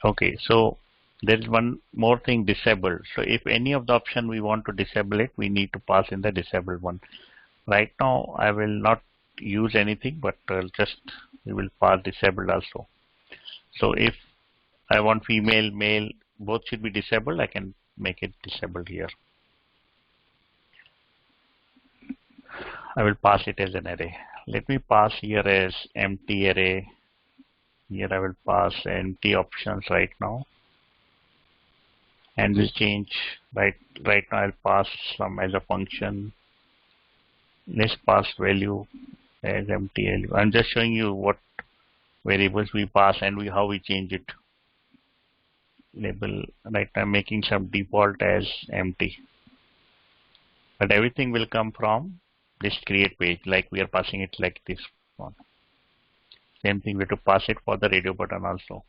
Okay, so there is one more thing, disabled. So if any of the option we want to disable it, we need to pass in the disabled one. Right now, I will not use anything, but we will pass disabled also. So if I want female, male, both should be disabled, I can make it disabled here. I will pass it as an array. Let me pass here as empty array. Here I will pass empty options right now, and will change. Right now I'll pass some as a function. Let's pass value as empty value. I'm just showing you what variables we pass and how we change it. Label. Right now I'm making some default as empty, but everything will come from this create page. Like we are passing it like this one. Same thing, we have to pass it for the radio button also.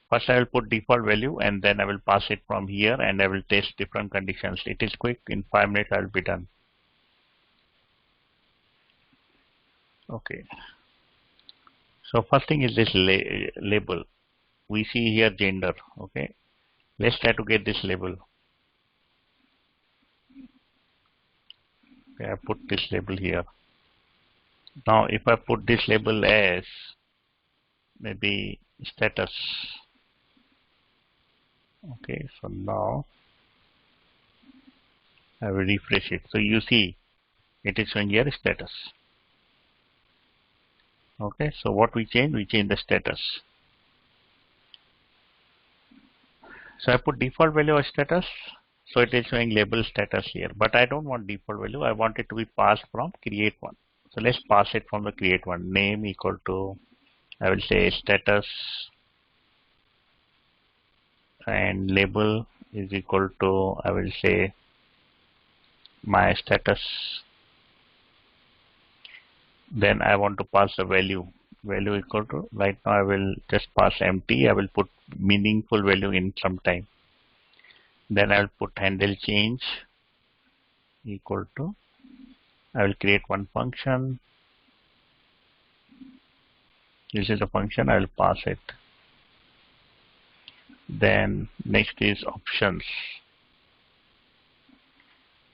First I will put default value and then I will pass it from here and I will test different conditions. It is quick, in 5 minutes I will be done. Okay. So first thing is this label. We see here gender. Okay. Let's try to get this label. Okay, I put this label here. Now if I put this label as maybe status. Okay, so now I will refresh it. So you see it is showing here status. Okay, so what we change? We change the status. So I put default value of status. So it is showing label status here. But I don't want default value. I want it to be passed from create one. So let's pass it from the create one. Name equal to, I will say status, and label is equal to, I will say my status, Then I want to pass a value. Value equal to, right now I will just pass empty. I will put meaningful value in some time. Then I will put handle change equal to, I will create one function. This is a function, I will pass it. Then next is options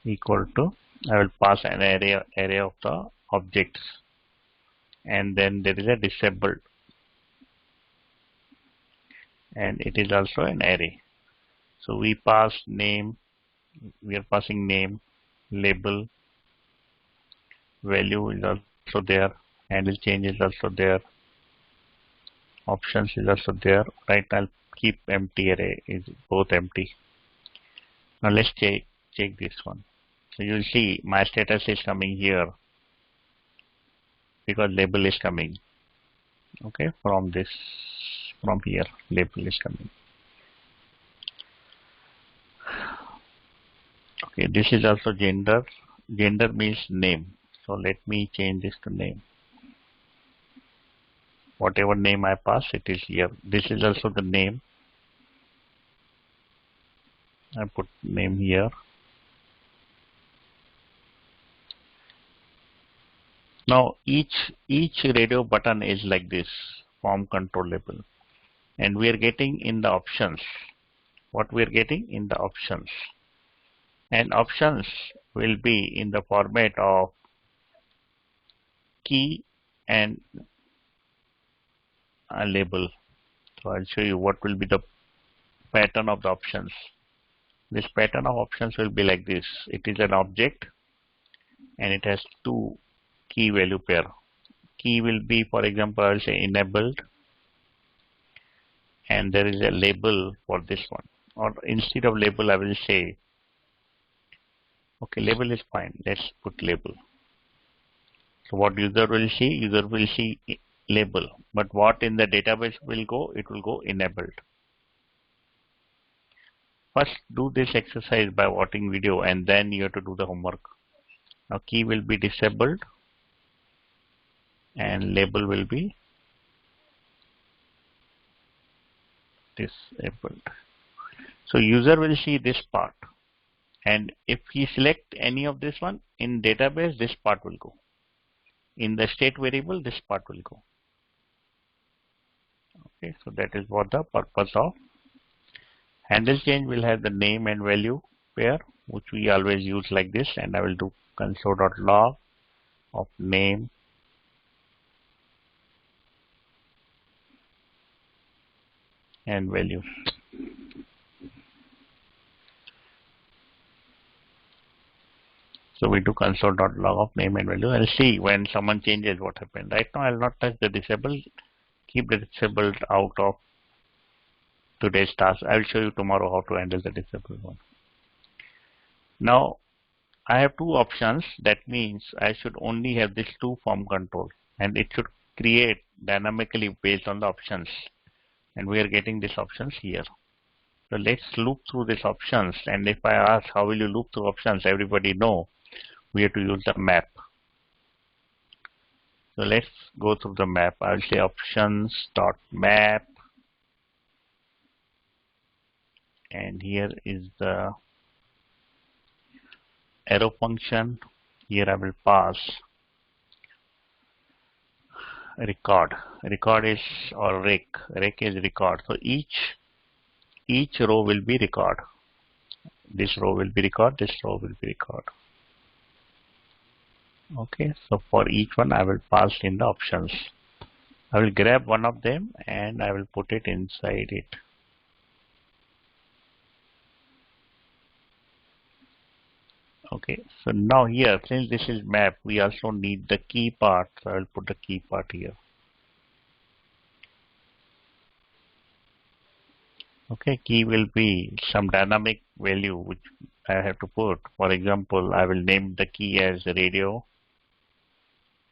equal to, I will pass an array of the objects, and then there is a disabled, and it is also an array. So we pass name, we are passing name, label, value is also there, handle change is also there, options is also there. Right now I'll keep empty array, is both empty. Now let's check this one. So you'll see my status is coming here because label is coming. Okay, from here label is coming. Okay, this is also gender. Gender means name. So let me change this to name. Whatever name I pass, it is here. This is also the name. I put name here. Now each radio button is like this, form control label, and we are getting in the options. What we are getting in the options, and options will be in the format of key and a label. So I'll show you what will be the pattern of the options. This pattern of options will be like this. It is an object and it has two key value pair. Key will be, for example, I'll say enabled, and there is a label for this one. Or instead of label, I will say, okay, label is fine. Let's put label. So what user will see? User will see label. But what in the database will go? It will go enabled. First, do this exercise by watching video, and then you have to do the homework. Now, key will be disabled, and label will be disabled. So user will see this part, and if he select any of this one in database, this part will go. In the state variable, this part will go. Okay, so that is what the purpose of handle change will have the name and value pair, which we always use like this, and I will do console.log of name and value. So we do console.log of name and value. I'll see when someone changes what happened. Right now I'll not touch the disabled. Keep the disabled out of today's task. I'll show you tomorrow how to handle the disabled one. Now I have two options. That means I should only have these two form control, and it should create dynamically based on the options. And we are getting these options here. So let's loop through these options. And if I ask how will you loop through options, everybody know we have to use the map. So let's go through the map. I'll say options.map, and here is the arrow function. Here I will pass record. Record is, or rec is record. So each row will be record. This row will be record. This row will be record. Okay, so for each one I will pass in the options. I will grab one of them and I will put it inside it. Okay, so now here, since this is map, we also need the key part. So I will put the key part here. Okay, key will be some dynamic value which I have to put. For example, I will name the key as radio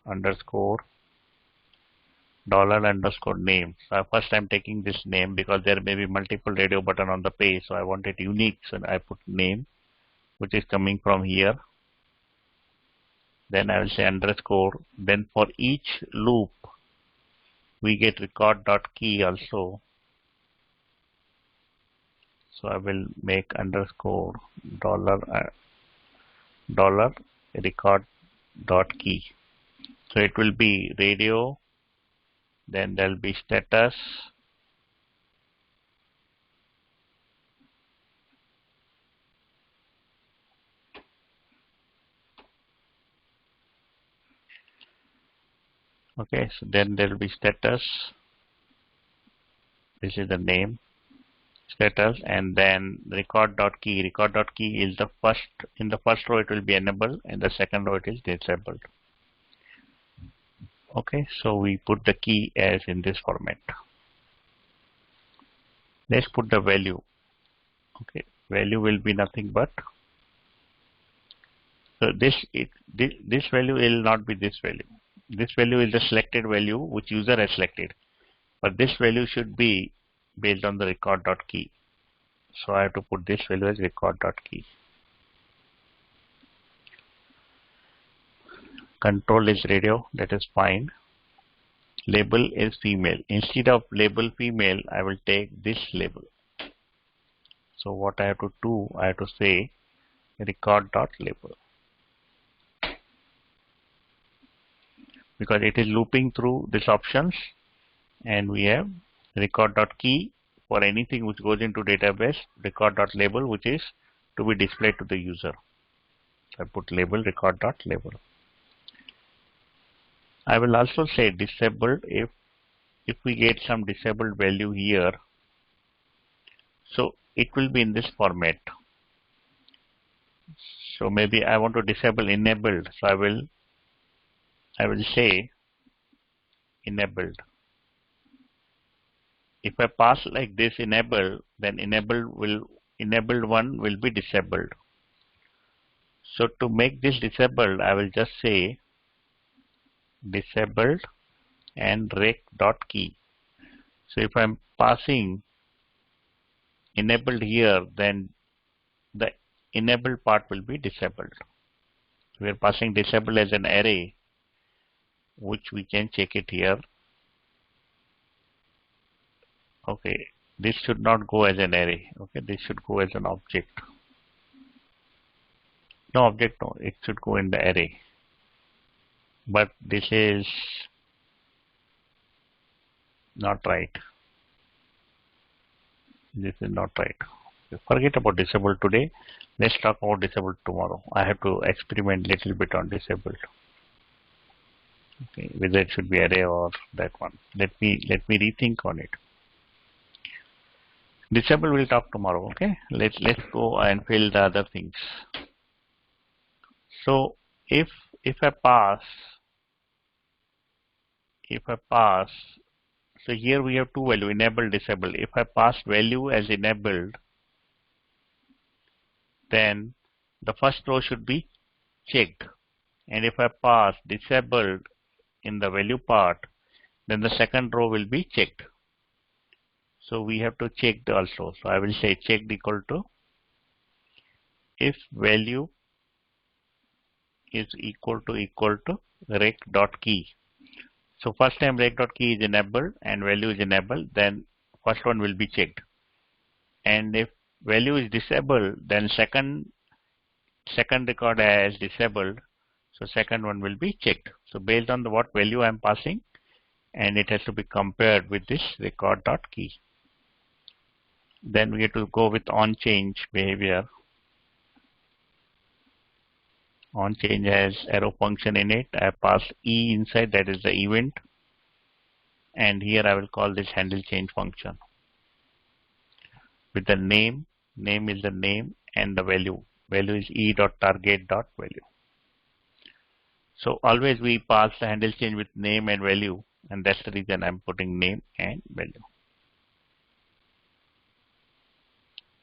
underscore $_name. So first I'm taking this name because there may be multiple radio button on the page, so I want it unique. So I put name, which is coming from here. then I will say underscore. Then for each loop we get record.key also. So I will make underscore dollar record dot key. So it will be radio, then there will be status, okay, so then there will be status, this is the name, status, and then record.key. Record.key is the first, in the first row it will be enabled, and the second row it is disabled. Okay, so we put the key as in this format. Let's put the value. Okay, value will be nothing but, so this value will not be this value. This value is the selected value which user has selected, but this value should be based on the record.key. So I have to put this value as record.key. Control is radio, that is fine. Label is female. Instead of label female, I will take this label. So what I have to do, I have to say record.label, because it is looping through these options, and we have record.key for anything which goes into database, record.label which is to be displayed to the user. So I put label record.label. I will also say disabled if we get some disabled value here. So it will be in this format. So maybe I want to disable enabled. So I will say enabled. If I pass like this enable, then enabled one will be disabled. So to make this disabled, I will just say disabled and rec.key. So if I'm passing enabled here, then the enabled part will be disabled. We are passing disabled as an array, which we can check it here. Okay, this should not go as an array. Okay, this should go as an object. No object, no, it should go in the array. But this is not right. This is not right. Forget about disabled today. Let's talk about disabled tomorrow. I have to experiment little bit on disabled. Okay, whether it should be array or that one. Let me rethink on it. Disabled we'll talk tomorrow. Okay, let's go and fill the other things. So if I pass, so here we have two value, enable, disable. If I pass value as enabled, then the first row should be checked. And if I pass disabled in the value part, then the second row will be checked. So we have to check also. So I will say checked equal to if value is equal to rec.key. So first time rec.key is enabled and value is enabled, then first one will be checked. And if value is disabled, then second record as disabled, so second one will be checked. So based on what value I am passing, and it has to be compared with this record.key. Then we have to go with onChange behavior. OnChange has arrow function in it. I pass E inside, that is the event, and here I will call this handle change function with the name. Name is the name and the value. Value is e.target.value. So always we pass the handle change with name and value, and that's the reason I'm putting name and value.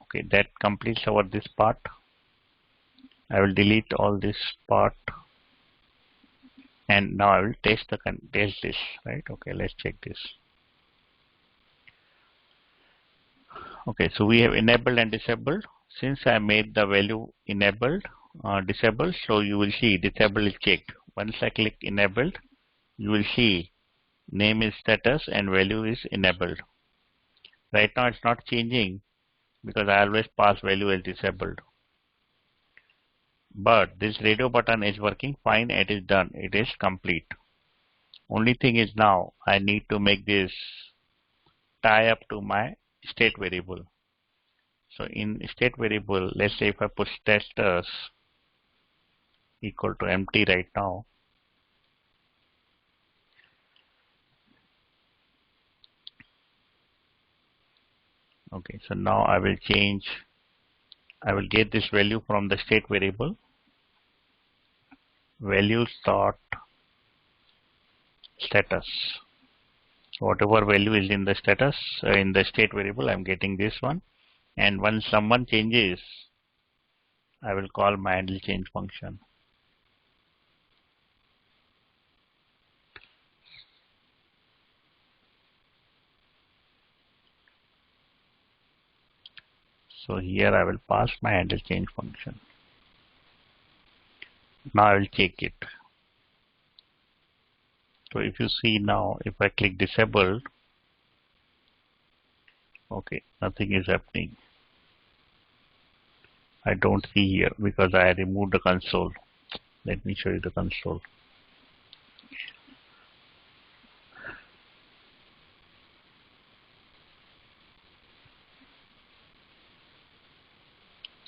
Okay, that completes our this part. I will delete all this part, and now I will test this, right? Okay, let's check this. Okay, so we have enabled and disabled. Since I made the value enabled, disabled. So you will see disable is checked. Once I click enabled, you will see name is status and value is enabled. Right now it's not changing because I always pass value as disabled. But this radio button is working fine. It is done. It is complete. Only thing is now I need to make this tie up to my state variable. So in state variable, let's say if I put status equal to empty right now. Okay, so now I will get this value from the state variable. Values dot status. Whatever value is in the status in the state variable, I'm getting this one. And when someone changes, I will call my handle change function. So here I will pass my handle change function. Now I will check it. So if you see now, if I click disabled, okay, nothing is happening. I don't see here because I removed the console. Let me show you the console.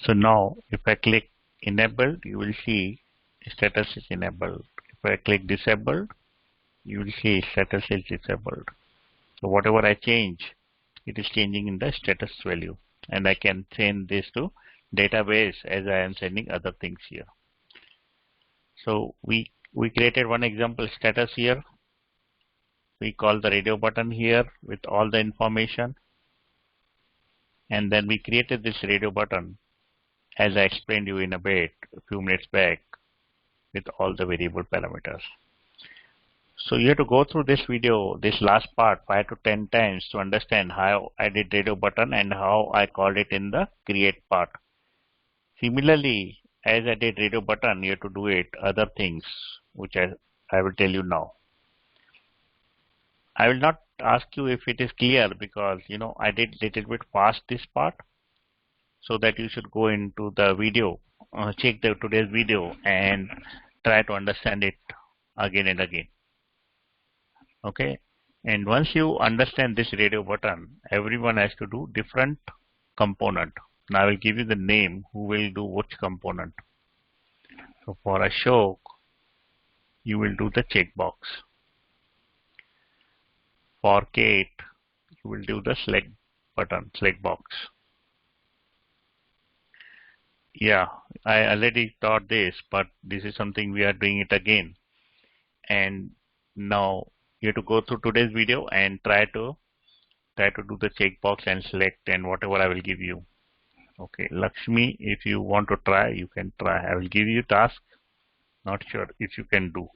So now if I click enabled, you will see status is enabled. If I click disabled, you will see status is disabled. So whatever I change, it is changing in the status value. And I can send this to database as I am sending other things here. So we created one example status here. We call the radio button here with all the information. And then we created this radio button as I explained you in a bit a few minutes back with all the variable parameters. So you have to go through this video, this last part 5 to 10 times to understand how I did radio button and how I called it in the create part. Similarly, as I did radio button, you have to do it other things which I will tell you now. I will not ask you if it is clear because I did little bit fast this part, so that you should go into the video, check today's video and try to understand it again and again. Okay, and once you understand this radio button, everyone has to do different component. Now I will give you the name who will do which component. So for Ashok, you will do the checkbox. For Kate, you will do the select button, select box. Yeah, I already taught this, but this is something we are doing it again. And now you have to go through today's video and try to do the checkbox and select and whatever I will give you. Okay, Lakshmi, if you want to try, you can try. I will give you task. Not sure if you can do,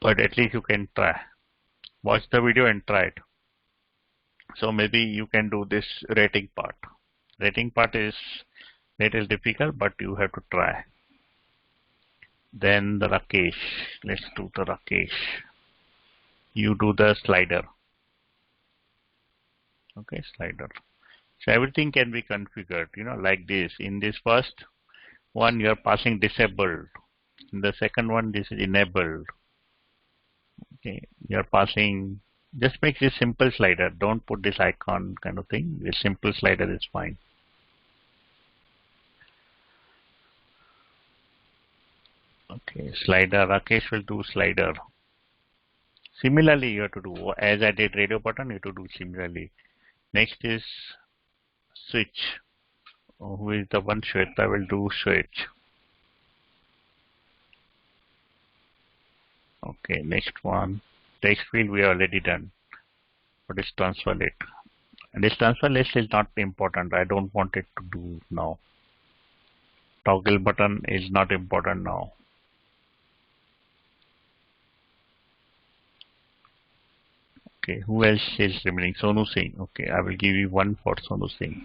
but at least you can try. Watch the video and try it. So maybe you can do this rating part. Rating part is little difficult, but you have to try. Then the Rakesh. Let's do the Rakesh. You do the slider. Okay, slider. So everything can be configured, like this. In this first one, you are passing disabled. In the second one, this is enabled. Okay, you are passing. Just make this simple slider. Don't put this icon kind of thing. This simple slider is fine. Okay, slider. Rakesh will do slider. Similarly, you have to do as I did radio button. You have to do similarly. Next is switch. Who is the one? Shweta will do switch. Okay, next one. Text field we have already done. What is transfer list? And this transfer list is not important. I don't want it to do now. Toggle button is not important now. Okay, who else is remaining? Sonu Singh. Okay, I will give you one for Sonu Singh.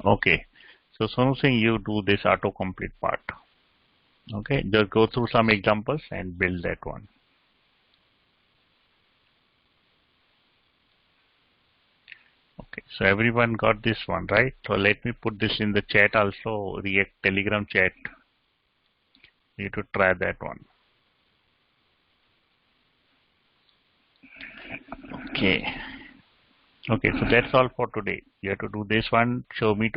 Okay, so Sonu Singh, you do this autocomplete part. Okay, just go through some examples and build that one. Okay, so everyone got this one, right? So let me put this in the chat also, React Telegram chat. You need to try that one. Okay. Okay, so that's all for today. You have to do this one, show me